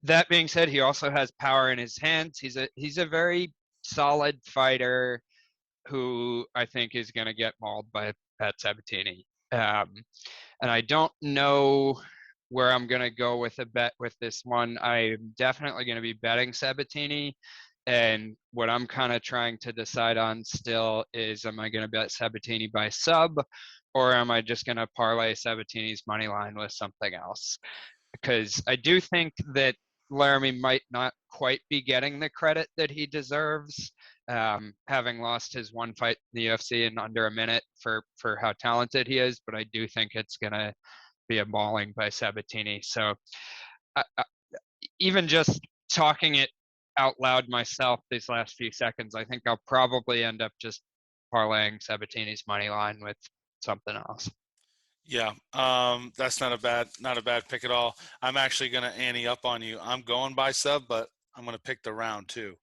[SPEAKER 2] That being said, he also has power in his hands. He's a very solid fighter who I think is going to get mauled by Pat Sabatini. And I don't know where I'm going to go with a bet with this one. I'm definitely going to be betting Sabatini. And what I'm kind of trying to decide on still is, am I going to bet Sabatini by sub, or am I just going to parlay Sabatini's money line with something else? Because I do think that Laramie might not quite be getting the credit that he deserves, having lost his one fight in the UFC in under a minute for how talented he is. But I do think it's going to be a mauling by Sabatini. So even just talking it out loud myself these last few seconds, I think I'll probably end up just parlaying Sabatini's money line with something else.
[SPEAKER 1] Yeah, that's not a bad pick at all. I'm actually going to ante up on you. I'm going by sub, but I'm going to pick the round too,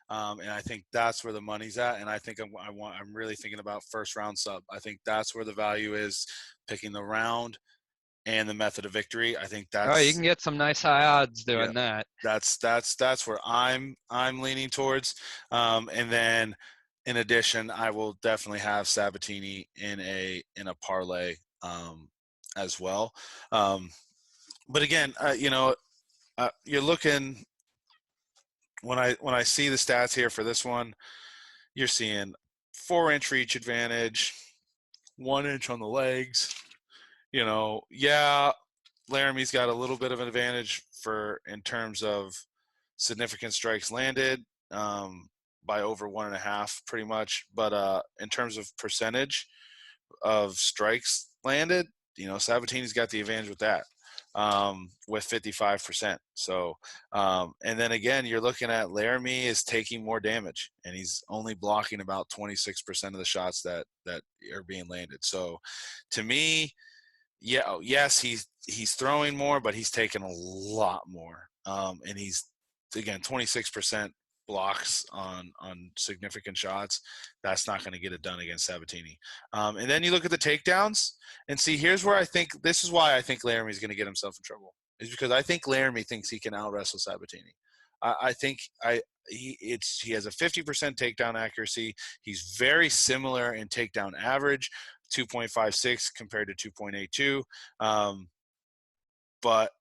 [SPEAKER 1] and I think that's where the money's at. And I think I'm really thinking about first round sub. I think that's where the value is, picking the round and the method of victory. I think
[SPEAKER 2] You
[SPEAKER 1] that's
[SPEAKER 2] can get some nice high odds doing that.
[SPEAKER 1] That's where I'm leaning towards. And then in addition, I will definitely have Sabatini in a parlay as well. But again, you're looking, when I see the stats here for this one, you're seeing 4-inch reach advantage, 1 inch on the legs. Laramie's got a little bit of an advantage in terms of significant strikes landed, by over 1.5 pretty much. But in terms of percentage of strikes landed, Sabatini's got the advantage with that, with 55%. So, and then again, you're looking at Laramie is taking more damage, and he's only blocking about 26% of the shots that are being landed. So, to me, yes, he's throwing more, but he's taking a lot more. And he's, again, 26% blocks on significant shots. That's not going to get it done against Sabatini. And then you look at the takedowns and see, here's where this is why I think Laramie's going to get himself in trouble, is because I think Laramie thinks he can out-wrestle Sabatini. I think he has a 50% takedown accuracy. He's very similar in takedown average, 2.56 compared to 2.82. But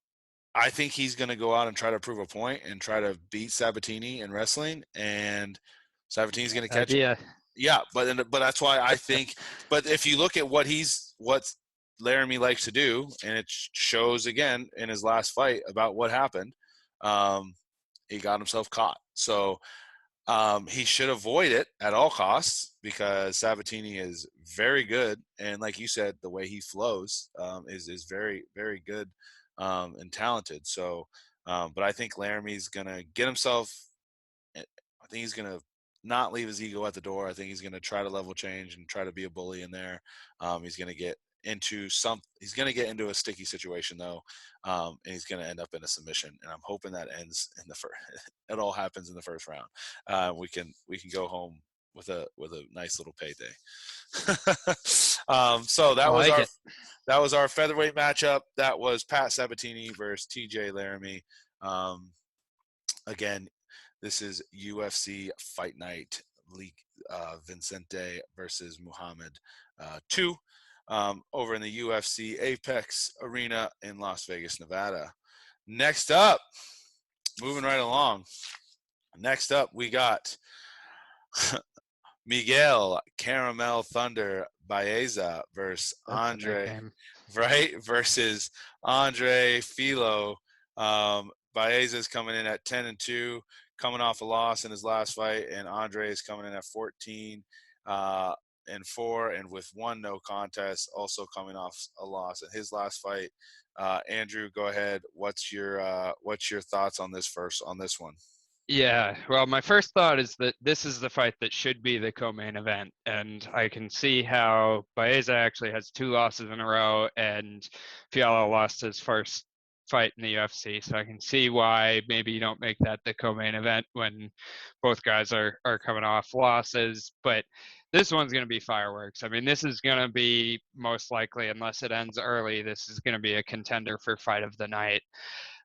[SPEAKER 1] I think he's going to go out and try to prove a point and try to beat Sabatini in wrestling, and Sabatini's going to catch him. Yeah, but that's why I think. But if you look at what Laramie likes to do, and it shows again in his last fight about what happened, he got himself caught. So he should avoid it at all costs, because Sabatini is very good, and like you said, the way he flows is very, very good and talented. So, but I think Laramie's gonna get himself. I think he's gonna not leave his ego at the door. I think he's gonna try to level change and try to be a bully in there. He's gonna get into a sticky situation though, and he's going to end up in a submission, and I'm hoping that ends in the first. It all happens in the first round. We can go home with a nice little payday. So that was our featherweight matchup. That was Pat Sabatini versus TJ Laramie. Again, this is UFC Fight Night League, Vincente versus Muhammad 2. Over in the UFC Apex Arena in Las Vegas, Nevada. Next up, moving right along. Next up, we got Miguel Caramel Thunder Baeza versus Andre Fialho. Baeza's coming in at 10-2, coming off a loss in his last fight, and Andre is coming in at 14-4, and with 1 no contest, also coming off a loss in his last fight. Andrew, go ahead. What's your thoughts on this one?
[SPEAKER 2] Yeah, well, my first thought is that this is the fight that should be the co-main event, and I can see how Baeza actually has 2 losses in a row, and Fialho lost his first fight in the UFC, so I can see why maybe you don't make that the co-main event when both guys are coming off losses, but this one's going to be fireworks. I mean, this is going to be most likely, unless it ends early, this is going to be a contender for fight of the night.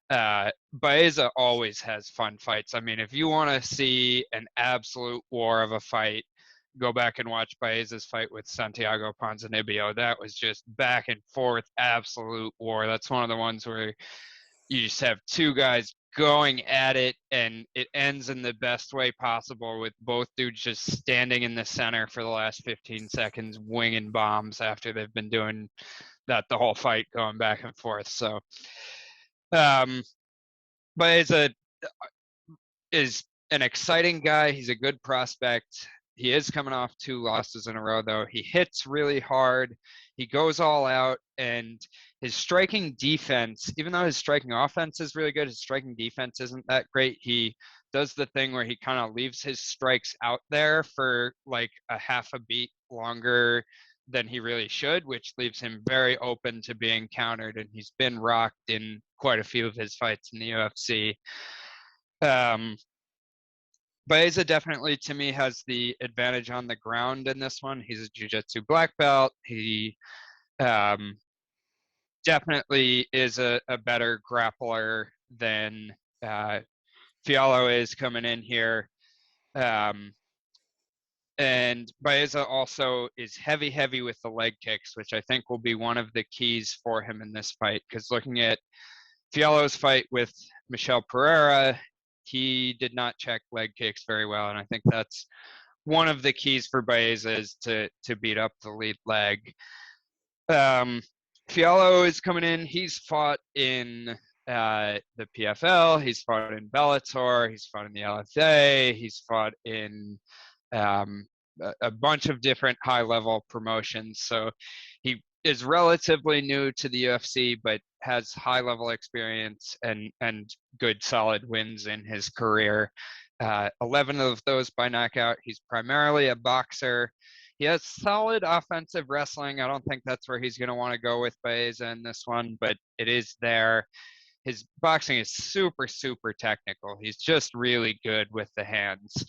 [SPEAKER 2] Baeza always has fun fights. I mean, if you want to see an absolute war of a fight, go back and watch Baeza's fight with Santiago Ponzinibbio. That was just back and forth, absolute war. That's one of the ones where you just have two guys going at it, and it ends in the best way possible with both dudes just standing in the center for the last 15 seconds, winging bombs after they've been doing that the whole fight, going back and forth. So, um, Baeza is an exciting guy. He's a good prospect. He is coming off 2 losses in a row, though. He hits really hard. He goes all out, and his striking defense, even though his striking offense is really good, his striking defense isn't that great. He does the thing where he kind of leaves his strikes out there for like a half a beat longer than he really should, which leaves him very open to being countered. And he's been rocked in quite a few of his fights in the UFC. Um, Baeza definitely, to me, has the advantage on the ground in this one. He's a jiu-jitsu black belt. He um, definitely is a better grappler than Fialho is coming in here. Um, and Baeza also is heavy, heavy with the leg kicks, which I think will be one of the keys for him in this fight. Because looking at Fialho's fight with Michel Pereira, he did not check leg kicks very well, and I think that's one of the keys for Baeza is to beat up the lead leg. Um, Fialho is coming in. He's fought in the PFL. He's fought in Bellator. He's fought in the LFA. He's fought in um, a bunch of different high-level promotions. So he is relatively new to the UFC, but has high-level experience and good solid wins in his career. 11 of those by knockout. He's primarily a boxer. He has solid offensive wrestling. I don't think that's where he's going to want to go with Baeza in this one, but it is there. His boxing is super, super technical. He's just really good with the hands.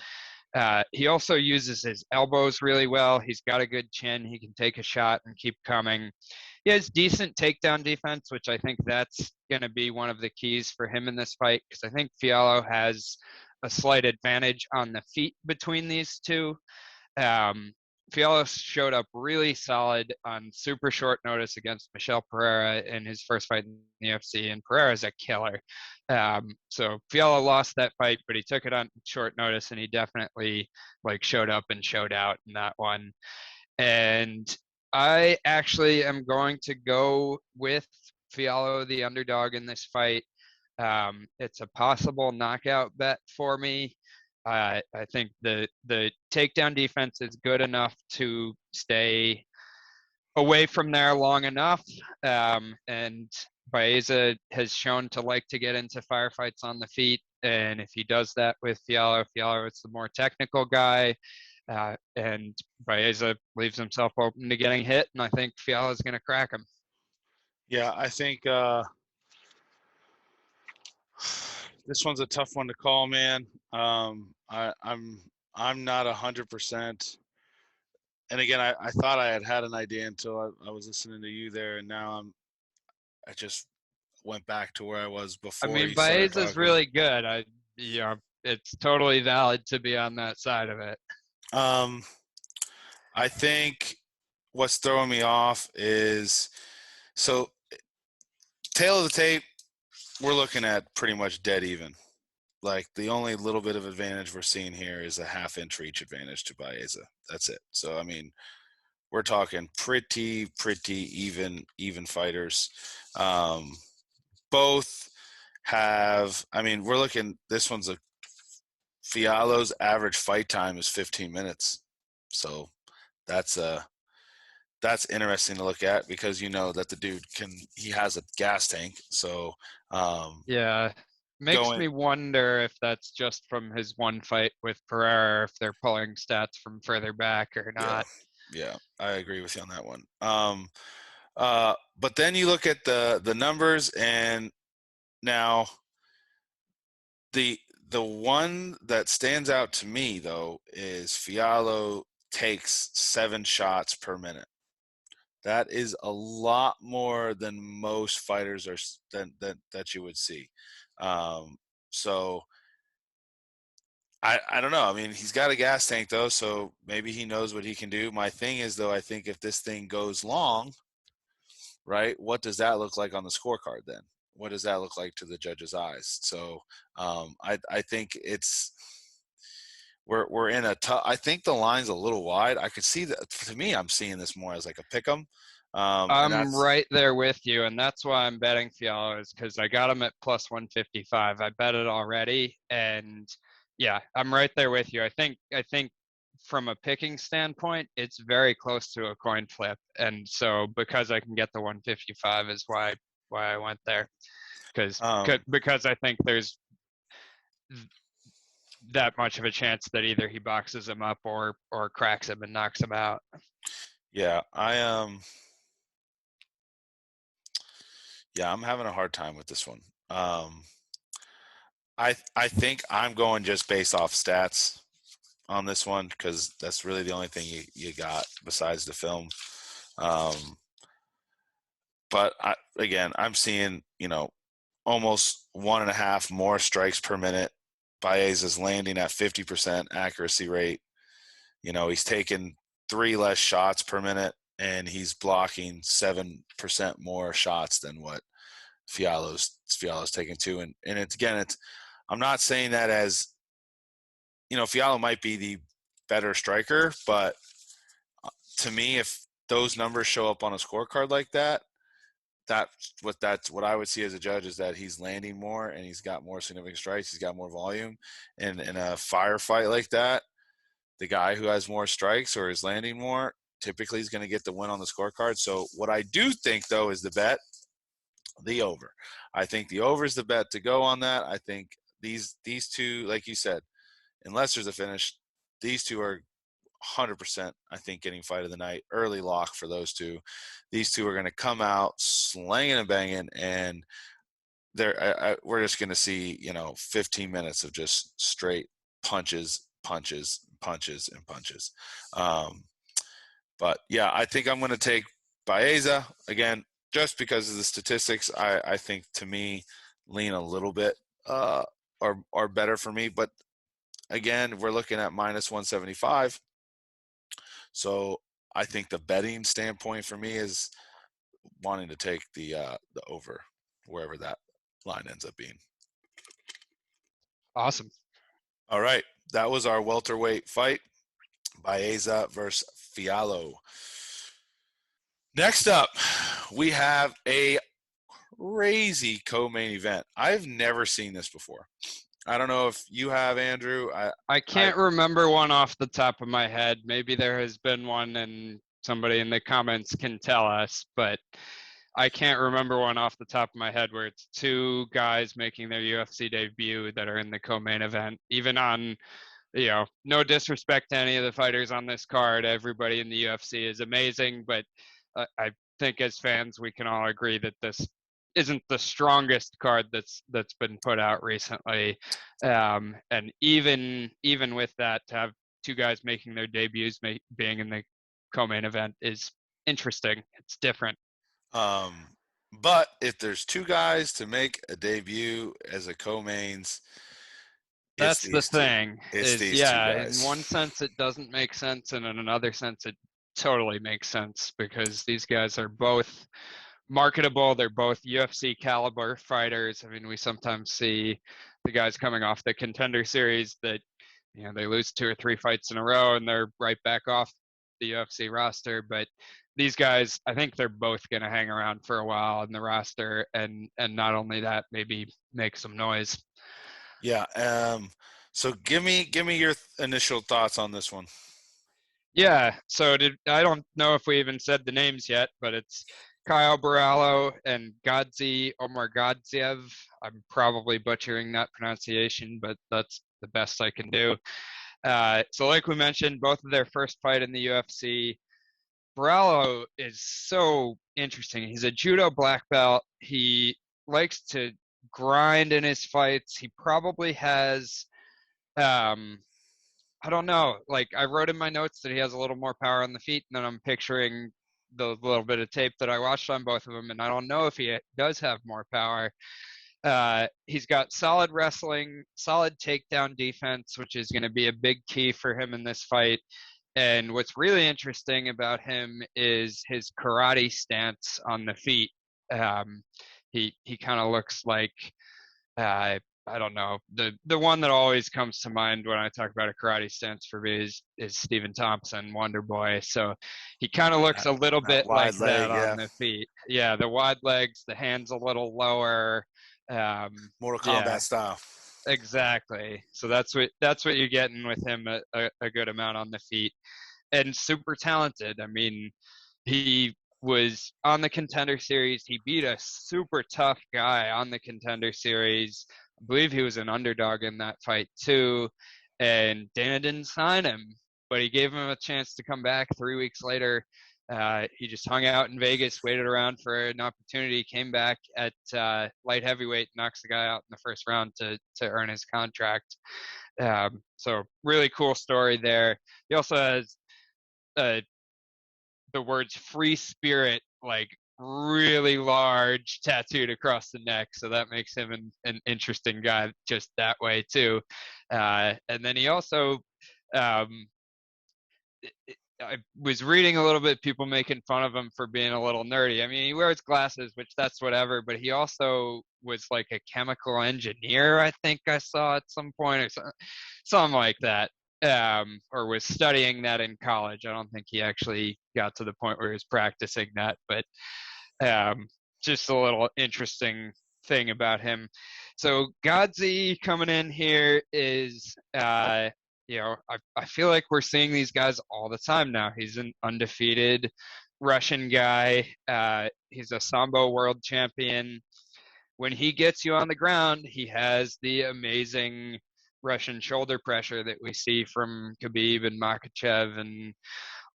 [SPEAKER 2] He also uses his elbows really well. He's got a good chin. He can take a shot and keep coming. He has decent takedown defense, which I think that's going to be one of the keys for him in this fight, because I think Fialho has a slight advantage on the feet between these two. Fialho showed up really solid on super short notice against Michel Pereira in his first fight in the UFC, and Pereira's a killer. So Fialho lost that fight, but he took it on short notice, and he definitely like showed up and showed out in that one. And I actually am going to go with Fialho, the underdog in this fight. It's a possible knockout bet for me. I think the takedown defense is good enough to stay away from there long enough. And Baeza has shown to like to get into firefights on the feet. And if he does that with Fialho, Fialho is the more technical guy. And Baeza leaves himself open to getting hit. And I think Fialho is going to crack him.
[SPEAKER 1] Yeah, I think this one's a tough one to call, man. I'm not 100%. And again, I thought I had an idea until I was listening to you there, and now I just went back to where I was
[SPEAKER 2] I
[SPEAKER 1] before
[SPEAKER 2] mean,
[SPEAKER 1] you started
[SPEAKER 2] Baeza is
[SPEAKER 1] talking.
[SPEAKER 2] really good. It's totally valid to be on that side of it.
[SPEAKER 1] I think what's throwing me off is so tail of the tape. We're looking at pretty much dead even. Like the only little bit of advantage we're seeing here is a half-inch reach advantage to Baeza. That's it. So I mean, we're talking pretty even fighters. Both have. I mean, we're looking. This one's a Fialho's average fight time is 15 minutes. So that's interesting to look at because you know that the dude he has a gas tank. So
[SPEAKER 2] Yeah. Makes
[SPEAKER 1] going.
[SPEAKER 2] me wonder if that's just from his one fight with Pereira, if they're pulling stats from further back or
[SPEAKER 1] Yeah,
[SPEAKER 2] not.
[SPEAKER 1] yeah, I agree with you on that one. But then you look at the numbers, and now the the one that stands out to me though is Fialho takes 7 shots per minute. That is a lot more than most fighters are that you would see. Um, so I don't know. I mean, he's got a gas tank though, so maybe he knows what he can do. My thing is though, I think if this thing goes long, right, what does that look like on the scorecard then? What does that look like to the judge's eyes? So I think it's we're in a tough. I think the line's a little wide. I could see that. To me, I'm seeing this more as like a pick 'em, and
[SPEAKER 2] I'm
[SPEAKER 1] that's
[SPEAKER 2] right there with you, and that's why I'm betting Fialho is because I got him at plus 155. I bet it already, and yeah, I'm right there with you. I think from a picking standpoint, it's very close to a coin flip, and so because I can get the 155 is why I went there, because
[SPEAKER 1] um,
[SPEAKER 2] because I think there's that much of a chance that either he boxes him up or cracks him and knocks him out.
[SPEAKER 1] yeah, yeah, I'm having a hard time with this one. I think I'm going just based off stats on this one because that's really the only thing you got besides the film. Um, but again, I'm seeing almost 1.5 more strikes per minute. Baeza's landing at 50% accuracy rate. He's taking 3 less shots per minute, and he's blocking 7% more shots than what Fialho's taking too. And it's I'm not saying that as Fialho might be the better striker, but to me, if those numbers show up on a scorecard like that, that's what I would see as a judge is that he's landing more and he's got more significant strikes, he's got more volume, and in a firefight like that, the guy who has more strikes or is landing more typically is going to get the win on the scorecard. So what I do think though is the over. I think the over is the bet to go on that. I think these two, like you said, unless there's a finish, these two are 100%, I think, getting fight of the night. Early lock for those two. These two are going to come out slanging and banging, and we're just going to see 15 minutes of just straight punches, punches, punches, and punches. But yeah, I think I'm going to take Baeza again just because of the statistics. I think to me lean a little bit are better for me, but again, we're looking at minus 175. So I think the betting standpoint for me is wanting to take the over wherever that line ends up being.
[SPEAKER 2] Awesome.
[SPEAKER 1] All right, that was our welterweight fight, Baeza versus Fialho. Next up, we have a crazy co-main event. I've never seen this before. I don't know if you have, Andrew.
[SPEAKER 2] I can't remember one off the top of my head. Maybe there has been one and somebody in the comments can tell us, but I can't remember one off the top of my head where it's 2 guys making their UFC debut that are in the co-main event. Even on, no disrespect to any of the fighters on this card, everybody in the UFC is amazing, but I think as fans we can all agree that this isn't the strongest card that's been put out recently, and even with that, to have 2 guys making their debuts being in the co-main event is interesting. It's different.
[SPEAKER 1] But if there's 2 guys to make a debut as a co-mains, it's
[SPEAKER 2] That's the
[SPEAKER 1] these 2.
[SPEAKER 2] thing
[SPEAKER 1] It's
[SPEAKER 2] is,
[SPEAKER 1] these 2
[SPEAKER 2] yeah, in
[SPEAKER 1] guys.
[SPEAKER 2] one sense it doesn't make sense, and in another sense it totally makes sense because these guys are both marketable. They're both UFC caliber fighters. I mean, we sometimes see the guys coming off the Contender Series that they lose 2 or 3 fights in a row and they're right back off the UFC roster. But these guys, I think they're both going to hang around for a while in the roster, and not only that, maybe make some noise.
[SPEAKER 1] Yeah. So give me your initial thoughts on this one.
[SPEAKER 2] Yeah. So I don't know if we even said the names yet, but it's Kyle Borralho and Gadzi Omargadzhiev. I'm probably butchering that pronunciation, but that's the best I can do. So like we mentioned, both of their first fight in the UFC. Borralho is so interesting. He's a judo black belt. He likes to grind in his fights. He probably has, I don't know. Like I wrote in my notes that he has a little more power on the feet, and then I'm picturing the little bit of tape that I watched on both of them, and I don't know if he does have more power. He's got solid wrestling, solid takedown defense, which is going to be a big key for him in this fight. And what's really interesting about him is his karate stance on the feet. Um, he kind of looks like I don't know, the one that always comes to mind when I talk about a karate stance for me is Stephen Thompson, Wonder Boy. So he kind of looks a little
[SPEAKER 1] That
[SPEAKER 2] bit like
[SPEAKER 1] wide
[SPEAKER 2] that
[SPEAKER 1] leg,
[SPEAKER 2] on
[SPEAKER 1] yeah.
[SPEAKER 2] the feet. Yeah, the wide legs, the hands a little lower.
[SPEAKER 1] Mortal
[SPEAKER 2] Yeah,
[SPEAKER 1] Kombat style.
[SPEAKER 2] exactly. So that's what you're getting with him, a good amount on the feet, and super talented. I mean, he was on the Contender Series. He beat a super tough guy on the Contender Series. I believe he was an underdog in that fight too. And Dana didn't sign him, but he gave him a chance to come back 3 weeks later. He just hung out in Vegas, waited around for an opportunity, came back at light heavyweight, knocks the guy out in the first round to earn his contract. So really cool story there. He also has uh, the words free spirit like really large tattooed across the neck, so that makes him an interesting guy just that way too. And then he also um, I was reading a little bit people making fun of him for being a little nerdy. I mean, he wears glasses, which that's whatever, but he also was like a chemical engineer, I think I saw at some point, or something like that. Or was studying that in college. I don't think he actually got to the point where he was practicing that, but just a little interesting thing about him. So Godzi coming in here is I feel like we're seeing these guys all the time now. He's an undefeated Russian guy. He's a Sambo world champion. When he gets you on the ground, he has the amazing Russian shoulder pressure that we see from Khabib and Makhachev and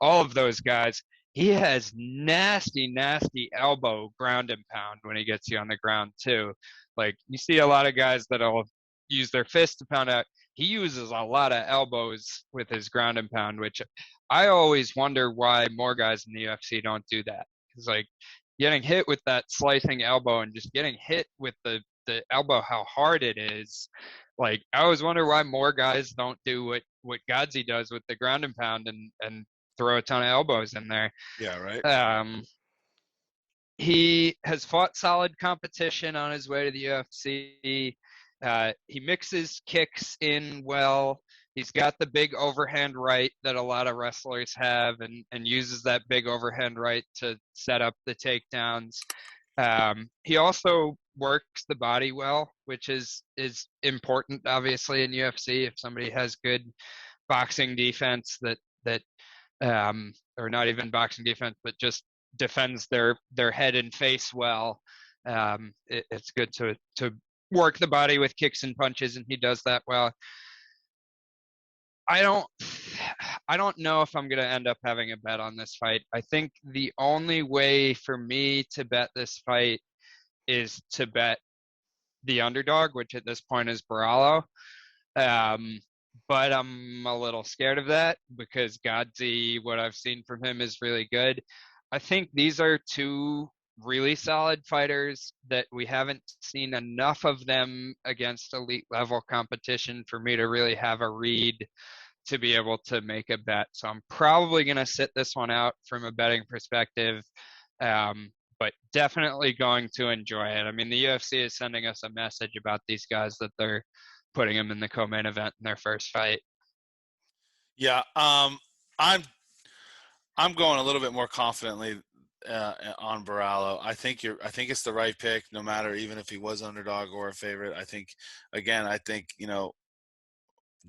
[SPEAKER 2] all of those guys. He has nasty, nasty elbow ground and pound when he gets you on the ground too. Like you see a lot of guys that'll use their fist to pound out. He uses a lot of elbows with his ground and pound, which I always wonder why more guys in the UFC don't do that. Because like getting hit with that slicing elbow and just getting hit with the elbow, how hard it is. Like I always wonder why more guys don't do what Godzi does with the ground and pound and throw a ton of elbows in there.
[SPEAKER 1] Yeah, right.
[SPEAKER 2] He has fought solid competition on his way to the UFC. He mixes kicks in well. He's got the big overhand right that a lot of wrestlers have and uses that big overhand right to set up the takedowns. He also works the body well, which is important, obviously, in UFC. If somebody has good boxing defense that or not even boxing defense, but just defends their head and face well. It's good to work the body with kicks and punches, and he does that well. I don't I don't know if I'm gonna end up having a bet on this fight. I think the only way for me to bet this fight is to bet the underdog, which at this point is Borralho. Um, but I'm a little scared of that because Godzi, what I've seen from him is really good. I think these are two really solid fighters that we haven't seen enough of them against elite level competition for me to really have a read to be able to make a bet. So I'm probably going to sit this one out from a betting perspective. But definitely going to enjoy it. I mean, the UFC is sending us a message about these guys that they're putting them in the co-main event in their first fight.
[SPEAKER 1] Yeah, I'm going a little bit more confidently on Borralho. I think it's the right pick, no matter even if he was underdog or a favorite. I think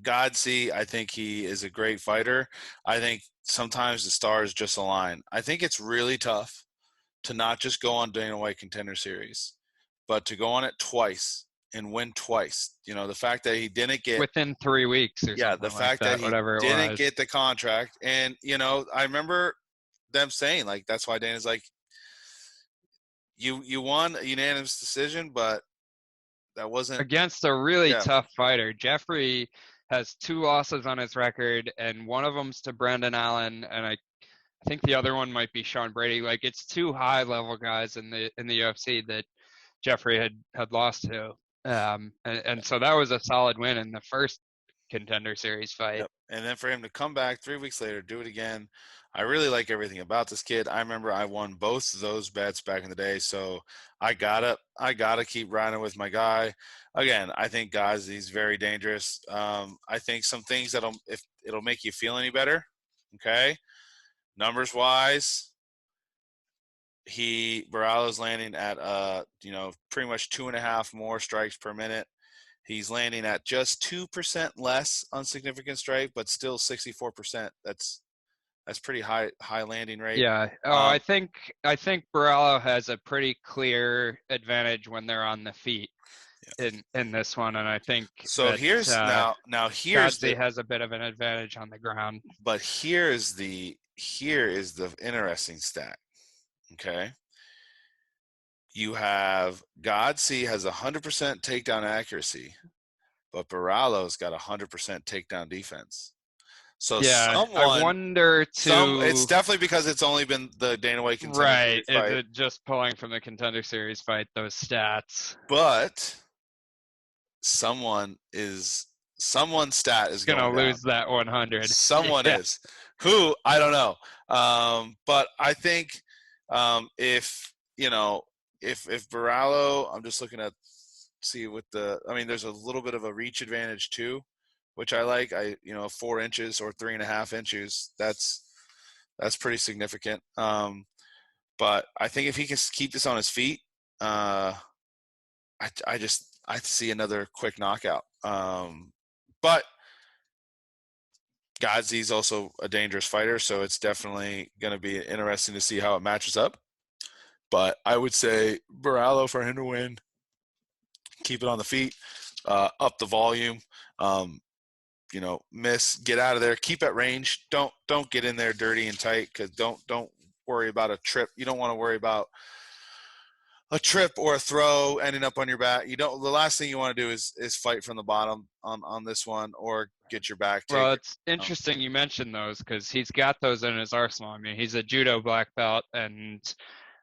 [SPEAKER 1] Godsey, I think he is a great fighter. I think sometimes the stars just align. I think it's really tough to not just go on Dana White Contender Series, but to go on it twice and win twice. You know, the fact that he didn't get
[SPEAKER 2] within 3 weeks or
[SPEAKER 1] yeah, the
[SPEAKER 2] something like
[SPEAKER 1] fact that
[SPEAKER 2] that,
[SPEAKER 1] he
[SPEAKER 2] whatever it
[SPEAKER 1] didn't
[SPEAKER 2] was.
[SPEAKER 1] get the contract, and you know, I remember them saying like that's why Dana's like, you won a unanimous decision, but that wasn't
[SPEAKER 2] Against a really
[SPEAKER 1] yeah.
[SPEAKER 2] tough fighter. Jeffrey has 2 losses on his record, and one of them's to Brendan Allen, and I think the other one might be Sean Brady. Like, it's 2 high-level guys in the UFC that Jeffrey had lost to. And so that was a solid win in the first Contender Series fight.
[SPEAKER 1] Yep. And then for him to come back 3 weeks later, do it again. I really like everything about this kid. I remember I won both of those bets back in the day, so I gotta keep riding with my guy. Again, I think guys, he's very dangerous. I think some things if it'll make you feel any better. Okay, numbers wise, Borralho's landing at pretty much 2.5 more strikes per minute. He's landing at just 2% less on significant strike, but still 64%. That's pretty high landing rate.
[SPEAKER 2] Yeah. Oh, I think Borralho has a pretty clear advantage when they're on the feet in this one, and I think
[SPEAKER 1] so.
[SPEAKER 2] that
[SPEAKER 1] Here's
[SPEAKER 2] Godsey has a bit of an advantage on the ground.
[SPEAKER 1] But here is the interesting stat. Okay, you have Godsey has 100% takedown accuracy, but Borralho's got 100% takedown defense. So
[SPEAKER 2] yeah, I wonder
[SPEAKER 1] it's definitely because it's only been the Dana White Contender Series fight.
[SPEAKER 2] Is it just pulling from the Contender Series fight, those stats?
[SPEAKER 1] But someone's stat is going to
[SPEAKER 2] lose that 100.
[SPEAKER 1] Someone is. Who? I don't know. But I think if Borralho, I'm just looking at see with there's a little bit of a reach advantage too, which I like. 4 inches or 3.5 inches, that's pretty significant. But I think if he can keep this on his feet, I see another quick knockout. But Godsey's also a dangerous fighter, so it's definitely going to be interesting to see how it matches up. But I would say Borralho for him to win. Keep it on the feet, up the volume, get out of there, keep at range. Don't get in there dirty and tight, because don't worry about a trip. You don't want to worry about a trip or a throw ending up on your back. The last thing you want to do is fight from the bottom on this one, or get your back taken.
[SPEAKER 2] Well, it's interesting you mentioned those, because he's got those in his arsenal. I mean, he's a judo black belt, and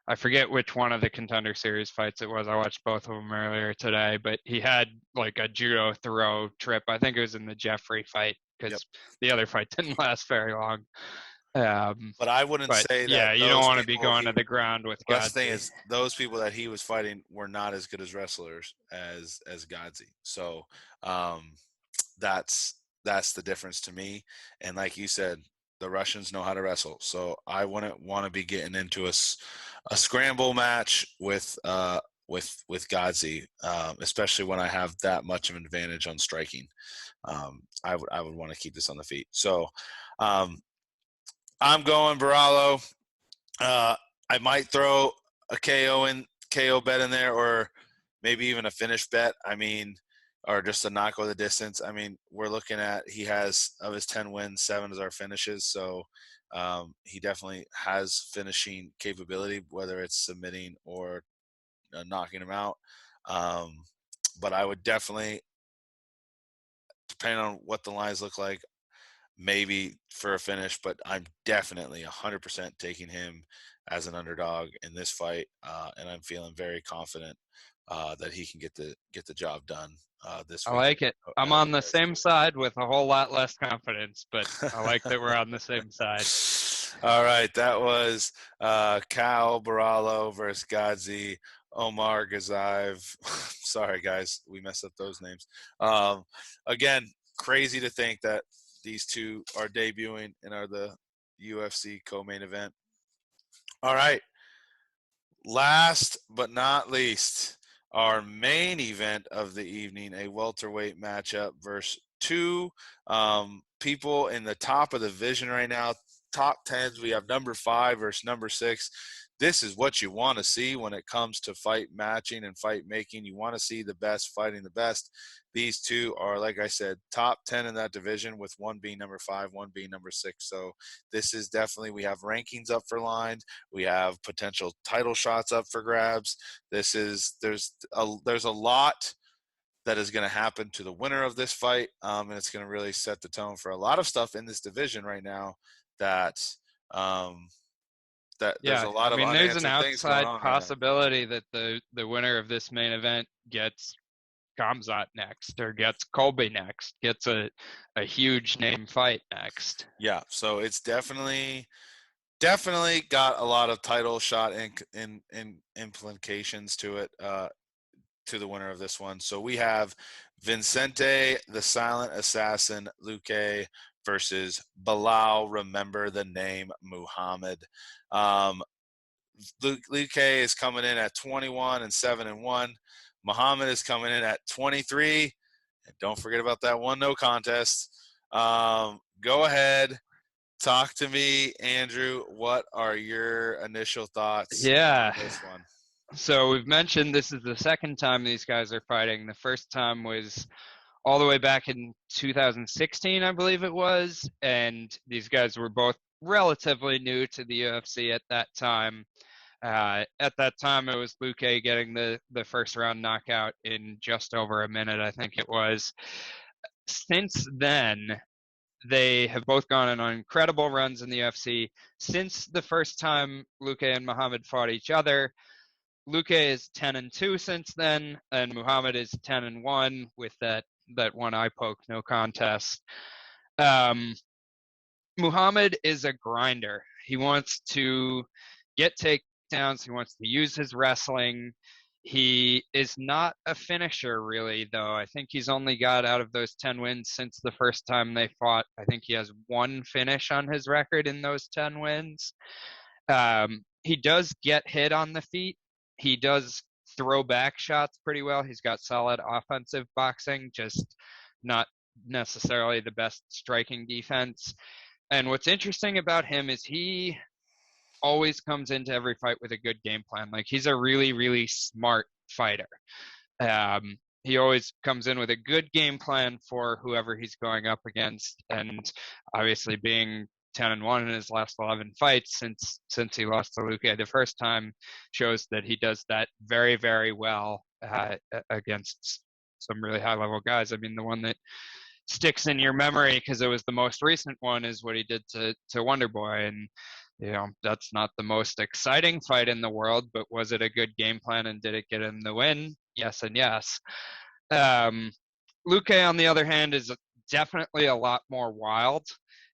[SPEAKER 2] I forget which one of the Contender Series fights it was. I watched both of them earlier today, but he had like a judo throw trip. I think it was in the Jeffrey fight, because the other fight didn't last very long.
[SPEAKER 1] But I wouldn't say that.
[SPEAKER 2] Yeah, you don't want to be going to the ground with Godsey.
[SPEAKER 1] The thing is, those people that he was fighting were not as good as wrestlers as Godsey. So that's the difference to me. And like you said, the Russians know how to wrestle. So I wouldn't want to be getting into a scramble match with Godsey, especially when I have that much of an advantage on striking. I would want to keep this on the feet. So I'm going Borralho. I might throw a KO bet in there, or maybe even a finish bet. Or just a knock over the distance. We're looking at, he has, of his 10 wins, 7 is our finishes. So he definitely has finishing capability, whether it's submitting or knocking him out. But I would definitely, depending on what the lines look like, maybe for a finish, but I'm definitely 100% taking him as an underdog in this fight, and I'm feeling very confident that he can get the job done this week.
[SPEAKER 2] I like it. I'm on the same side with a whole lot less confidence, but I like that we're on the same side.
[SPEAKER 1] All right, that was Cal Borralho versus Godsey Omargadzhiev. Sorry, guys, we messed up those names. Again, crazy to think that these two are debuting and are the UFC co-main event. All right. Last but not least, our main event of the evening, a welterweight matchup versus two people in the top of the division right now, top 10s. We have number 5 versus number 6. this is what you want to see when it comes to fight matching and fight making. You want to see the best fighting the best. These two are, like I said, top 10 in that division, with one being number 5, one being number 6. So this is definitely, we have rankings up for lines. We have potential title shots up for grabs. There's a lot that is going to happen to the winner of this fight, and it's going to really set the tone for a lot of stuff in this division right now. That there's a lot of
[SPEAKER 2] there's an
[SPEAKER 1] unanswered things going
[SPEAKER 2] outside
[SPEAKER 1] on right now.
[SPEAKER 2] possibility that the winner of this main event gets Khamzat next, or gets Colby next, gets a huge name fight next.
[SPEAKER 1] Yeah, so it's definitely got a lot of title shot in implications to it, to the winner of this one. So we have Vicente the Silent Assassin Luque versus Bilal, remember the name, Muhammad. Luque is coming in at 21-7-1. Muhammad is coming in at 23. And don't forget about that one no contest. Go ahead. Talk to me, Andrew. What are your initial thoughts on this one?
[SPEAKER 2] So we've mentioned this is the second time these guys are fighting. The first time was all the way back in 2016, I believe it was. And these guys were both relatively new to the UFC at that time. At that time, it was Luque getting the first round knockout in just over a minute, I think it was. Since then, they have both gone on incredible runs in the UFC. Since the first time Luque and Muhammad fought each other, Luque is 10-2 since then, and Muhammad is 10-1 with that one eye poke no contest. Muhammad is a grinder. He wants to get takedowns. He wants to use his wrestling. He is not a finisher, really, though. I think he's only got, out of those 10 wins since the first time they fought, I think he has one finish on his record in those 10 wins. He does get hit on the feet. He does throw back shots pretty well. He's got solid offensive boxing, just not necessarily the best striking defense. And what's interesting about him is he always comes into every fight with a good game plan. Like, he's a really, really smart fighter. He always comes in with a good game plan for whoever he's going up against. And obviously, being 10-1 in his last 11 fights since he lost to Luque the first time shows that he does that very, very well against some really high level guys. I mean, the one that sticks in your memory because it was the most recent one is what he did to Wonderboy. And that's not the most exciting fight in the world, but was it a good game plan and did it get him the win? Yes and yes. Luque, on the other hand, is definitely a lot more wild.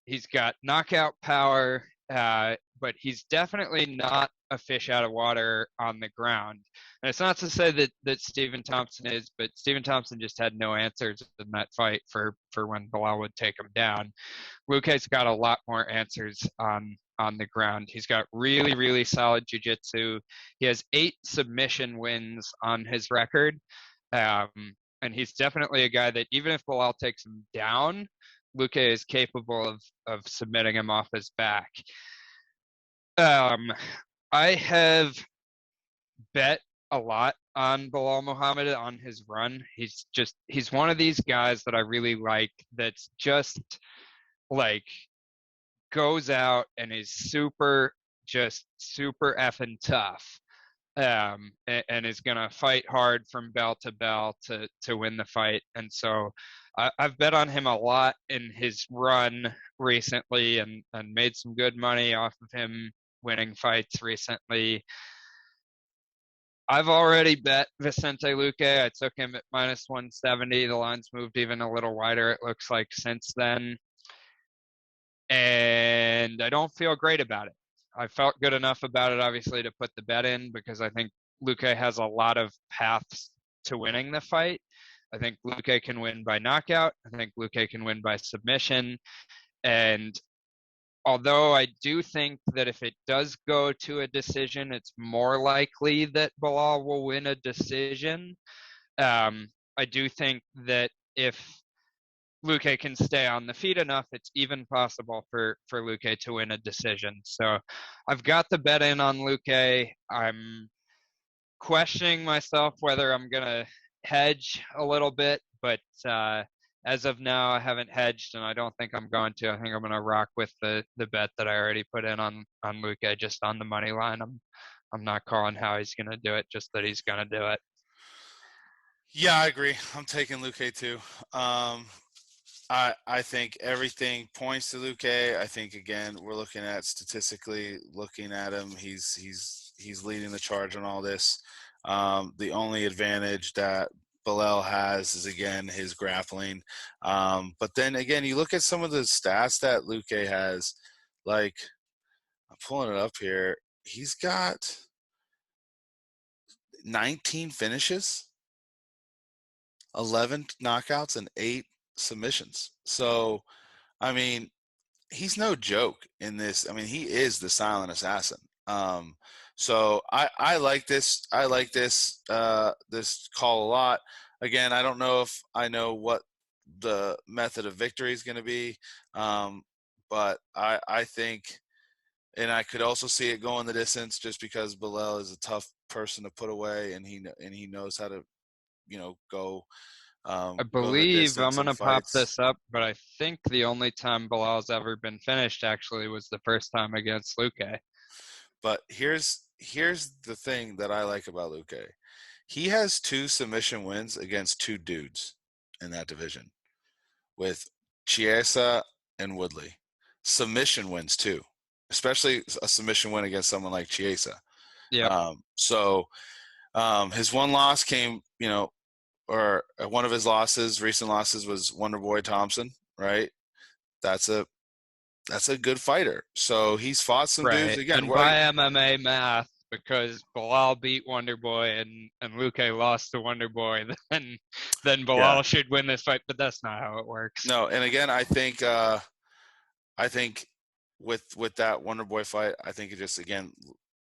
[SPEAKER 2] He's got knockout power, but he's definitely not a fish out of water on the ground. And it's not to say that Stephen Thompson is, but Stephen Thompson just had no answers in that fight for when Bilal would take him down. Luque's got a lot more answers on the ground. He's got really, really solid jiu-jitsu. He has 8 submission wins on his record. And he's definitely a guy that even if Bilal takes him down, Luque is capable of submitting him off his back. I have bet a lot on Bilal Muhammad on his run. He's one of these guys that I really like, that's just like goes out and is super effing tough. And is going to fight hard from bell to bell to win the fight. And so I've bet on him a lot in his run recently and made some good money off of him winning fights recently. I've already bet Vicente Luque. I took him at -170. The line's moved even a little wider, it looks like, since then. And I don't feel great about it. I felt good enough about it, obviously, to put the bet in because I think Luque has a lot of paths to winning the fight. I think Luque can win by knockout. I think Luque can win by submission. And although I do think that if it does go to a decision, it's more likely that Bilal will win a decision. I do think that if Luque can stay on the feet enough, it's even possible for Luque to win a decision. So I've got the bet in on Luque. I'm questioning myself whether I'm gonna hedge a little bit, but as of now, I haven't hedged, and I don't think I'm going to. I think I'm gonna rock with the bet that I already put in on Luque, just on the money line. I'm not calling how he's gonna do it, just that he's gonna do it.
[SPEAKER 1] Yeah, I agree. I'm taking Luque too. I think everything points to Luque. I think again we're looking at statistically looking at him. He's leading the charge on all this. The only advantage that Bilal has is again his grappling. But then again, you look at some of the stats that Luque has. Like I'm pulling it up here. He's got 19 finishes, 11 knockouts, and 8 submissions. So, I mean, he's no joke in this. I mean, he is the silent assassin. So I like this. I like this this call a lot. Again, I don't know if I know what the method of victory is going to be, but I think, and I could also see it going the distance just because Bilal is a tough person to put away, and he knows how to go
[SPEAKER 2] I
[SPEAKER 1] go the
[SPEAKER 2] believe I'm
[SPEAKER 1] distance in
[SPEAKER 2] gonna pop
[SPEAKER 1] fights.
[SPEAKER 2] this up, but I think the only time Bilal's ever been finished actually was the first time against Luque.
[SPEAKER 1] But here's the thing that I like about Luque. He has 2 submission wins against 2 dudes in that division with Chiesa and Woodley. Submission wins too, especially a submission win against someone like Chiesa.
[SPEAKER 2] Yep.
[SPEAKER 1] His one loss came, or one of his recent losses was Wonderboy Thompson, right? That's a good fighter. So he's fought some dudes
[SPEAKER 2] Right.
[SPEAKER 1] again.
[SPEAKER 2] And by MMA math, because Bilal beat Wonderboy and Luque lost to Wonderboy, then
[SPEAKER 1] Yeah.
[SPEAKER 2] Bilal should win this fight, but that's not how it works.
[SPEAKER 1] No, and again, I think with that Wonder Boy fight, I think it just again,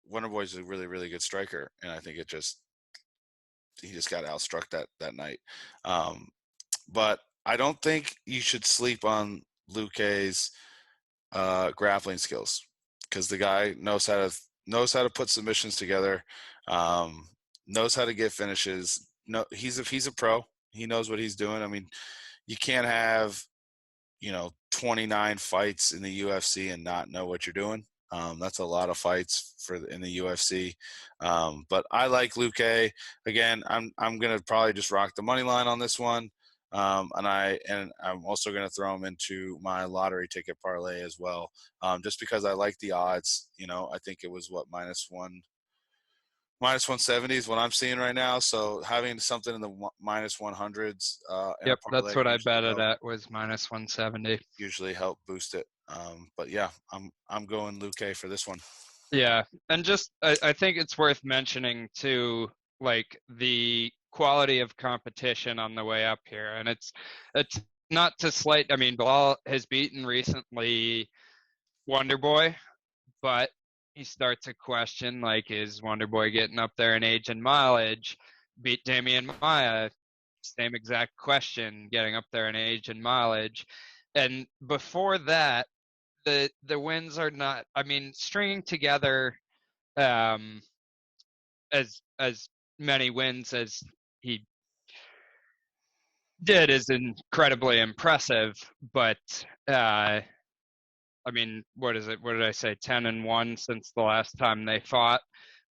[SPEAKER 1] Wonder Boy's a really really good striker, and I think he just got outstruck that night. But I don't think you should sleep on Luque's grappling skills because the guy knows how to put submissions together, knows how to get finishes. No, he's a pro. He knows what he's doing. I mean, you can't have 29 fights in the UFC and not know what you're doing. That's a lot of fights in the UFC. But I like Luque. Again, I'm gonna probably just rock the money line on this one. And I'm also gonna throw him into my lottery ticket parlay as well. Just because I like the odds. I think it was minus 170 is what I'm seeing right now. So having something in the minus 100s in a
[SPEAKER 2] Yep, that's
[SPEAKER 1] parlay
[SPEAKER 2] what I betted at, was minus 170.
[SPEAKER 1] usually help boost it. But yeah, I'm going Luque for this one.
[SPEAKER 2] Yeah, and just I think it's worth mentioning too, like the quality of competition on the way up here, and it's not to slight. I mean, Bilal has beaten recently Wonderboy, but he starts to question, like, is Wonderboy getting up there in age and mileage? Beat Damian Maya, same exact question, getting up there in age and mileage. And before that, the wins are not. I mean, stringing together um, as many wins as he did is incredibly impressive. But I mean, what is it? What did I say? 10-1 since the last time they fought.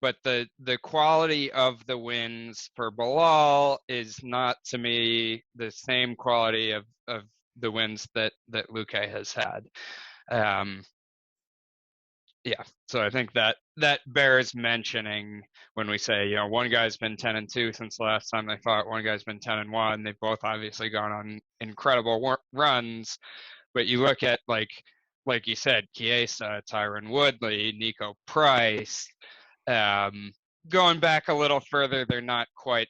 [SPEAKER 2] But the quality of the wins for Bilal is not, to me, the same quality of the wins that Luque has had. Um, yeah, so I think that bears mentioning when we say, one guy's been 10-2 since the last time they fought, one guy's been 10-1. They've both obviously gone on incredible runs, but you look at like you said, Chiesa, Tyron Woodley, Nico Price. Going back a little further, they're not quite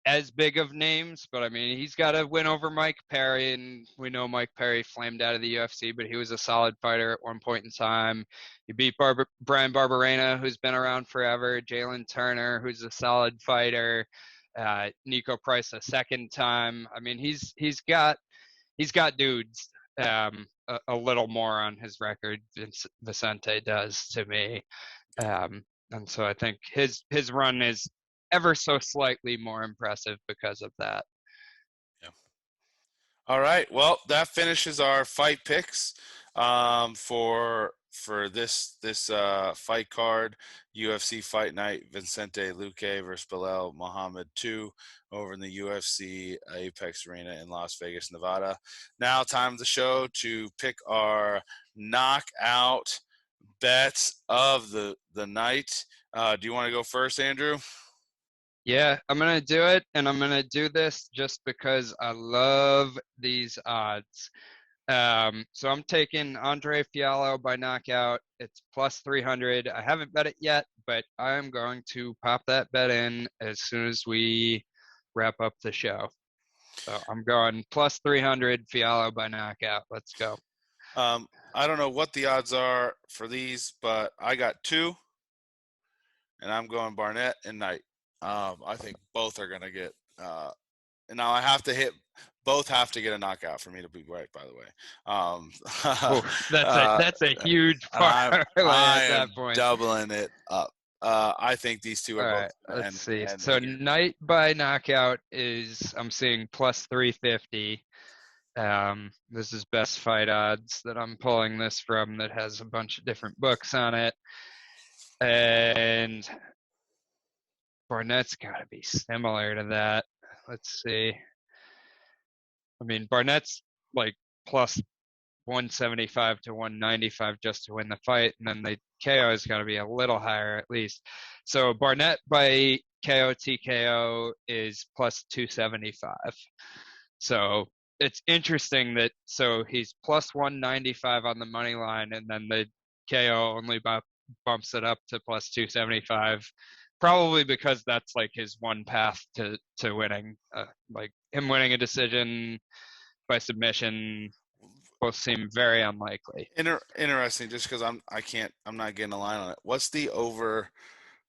[SPEAKER 2] as big of names, but I mean, he's got a win over Mike Perry, and we know Mike Perry flamed out of the UFC, but he was a solid fighter at one point in time. He beat Brian Barberena, who's been around forever, Jalen Turner, who's a solid fighter, Nico Price a second time. I mean, he's got he's got dudes a little more on his record than Vicente does to me. And so I think his run is ever so slightly more impressive because of that.
[SPEAKER 1] Yeah. All right. Well, that finishes our fight picks for this fight card. UFC Fight Night: Vicente Luque versus Belal Muhammad 2 over in the UFC Apex Arena in Las Vegas, Nevada. Now, time of the show to pick our knockout bets of the night. Do you want to go first, Andrew?
[SPEAKER 2] Yeah, I'm going to do it, and I'm going to do this just because I love these odds. So I'm taking Andre Fialho by knockout. It's plus 300. I haven't bet it yet, but I'm going to pop that bet in as soon as we wrap up the show. So I'm going plus 300 Fialho by knockout. Let's go.
[SPEAKER 1] I don't know what the odds are for these, but I got 2, and I'm going Barnett and Knight. I think both are going to get and now I have to hit both have to get a knockout for me to be right, by the way.
[SPEAKER 2] That's a huge parlay at that point.
[SPEAKER 1] Doubling it up. I think these two are
[SPEAKER 2] All
[SPEAKER 1] both.
[SPEAKER 2] right, let's see.
[SPEAKER 1] And
[SPEAKER 2] So
[SPEAKER 1] again,
[SPEAKER 2] Knight by knockout is I'm seeing plus 350. This is best fight odds that I'm pulling this from that has a bunch of different books on it. And Barnett's got to be similar to that. Let's see. I mean, Barnett's like plus 175 to 195 just to win the fight, and then the KO has got to be a little higher at least. So Barnett by KO TKO is plus 275. So it's interesting that so he's plus 195 on the money line, and then the KO only bumps it up to plus 275. Probably because that's like his one path to winning, like him winning a decision by submission. Both seem very unlikely.
[SPEAKER 1] interesting, just because I'm not getting a line on it. What's the over?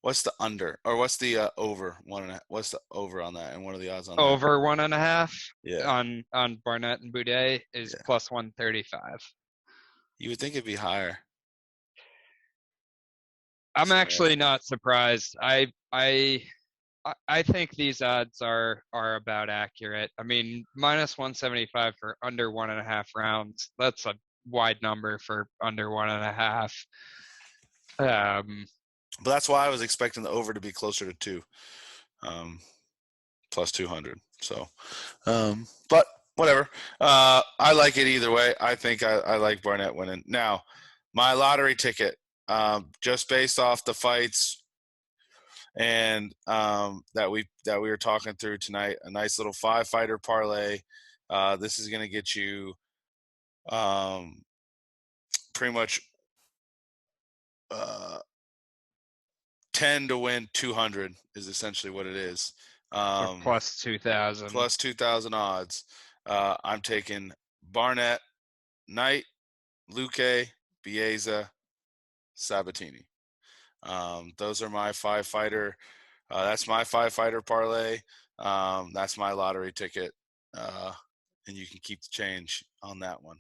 [SPEAKER 1] What's the under? Or what's the over 1.5? What's the over on that? And what are the odds on that?
[SPEAKER 2] Over 1.5.
[SPEAKER 1] Yeah.
[SPEAKER 2] On Barnett and Buday is plus 135.
[SPEAKER 1] You would think it'd be higher.
[SPEAKER 2] I'm actually not surprised. I think these odds are about accurate. I mean, minus 175 for under 1.5 rounds. That's a wide number for under 1.5.
[SPEAKER 1] But that's why I was expecting the over to be closer to 2, plus 200. So, but whatever. I like it either way. I think I like Barnett winning. Now, my lottery ticket, just based off the fights and that we were talking through tonight, a nice little 5-fighter parlay. This is going to get you pretty much 10 to win 200 is essentially what it is.
[SPEAKER 2] Plus 2,000.
[SPEAKER 1] Plus 2,000 odds. I'm taking Barnett, Knight, Luque, Baeza, Sabatini. Those are my 5-fighter. That's my 5-fighter parlay. That's my lottery ticket. And you can keep the change on that one.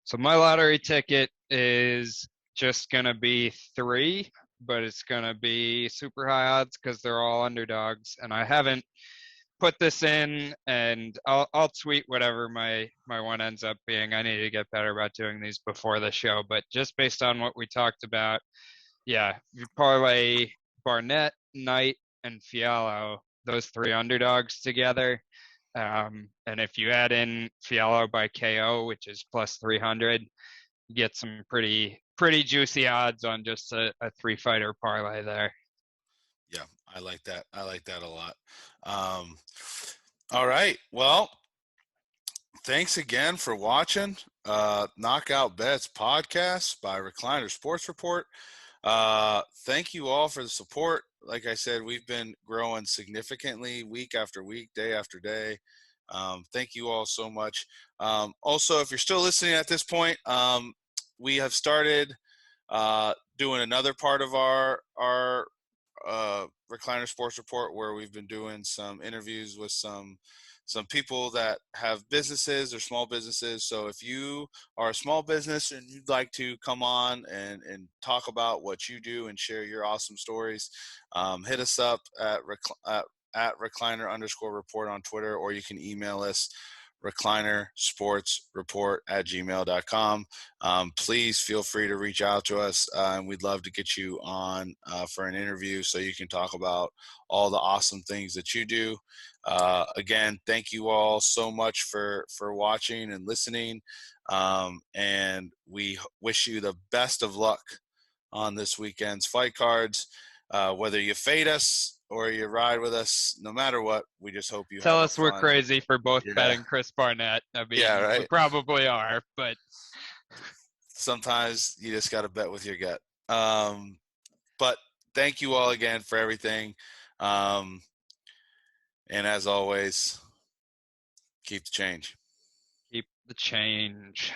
[SPEAKER 2] So my lottery ticket is just going to be 3, but it's going to be super high odds because they're all underdogs. And I haven't put this in, and I'll tweet whatever my one ends up being. I need to get better about doing these before the show, but just based on what we talked about, yeah, you parlay Barnett, Knight, and Fialho, those 3 underdogs together. And if you add in Fialho by KO, which is plus 300, you get some pretty juicy odds on just a 3-fighter parlay there.
[SPEAKER 1] Yeah, I like that. I like that a lot. All right. Well, thanks again for watching Knockout Bets podcast by Recliner Sports Report. Thank you all for the support. Like I said, we've been growing significantly week after week, day after day. Thank you all so much. Also, if you're still listening at this point, we have started doing another part of our Recliner Sports Report where we've been doing some interviews with some some people that have businesses or small businesses. So if you are a small business and you'd like to come on and talk about what you do and share your awesome stories, hit us up at recliner_report on Twitter, or you can email us reclinersportsreport@gmail.com. Please feel free to reach out to us, and we'd love to get you on for an interview so you can talk about all the awesome things that you do. Again, thank you all so much for watching and listening, and we wish you the best of luck on this weekend's fight cards. Whether you fade us or you ride with us, no matter what, we just hope you
[SPEAKER 2] Tell
[SPEAKER 1] have
[SPEAKER 2] us we're
[SPEAKER 1] fun.
[SPEAKER 2] crazy for both betting Chris Barnett. I mean,
[SPEAKER 1] right.
[SPEAKER 2] We probably are, but
[SPEAKER 1] sometimes you just got to bet with your gut. But thank you all again for everything. And as always, keep the change.
[SPEAKER 2] Keep the change.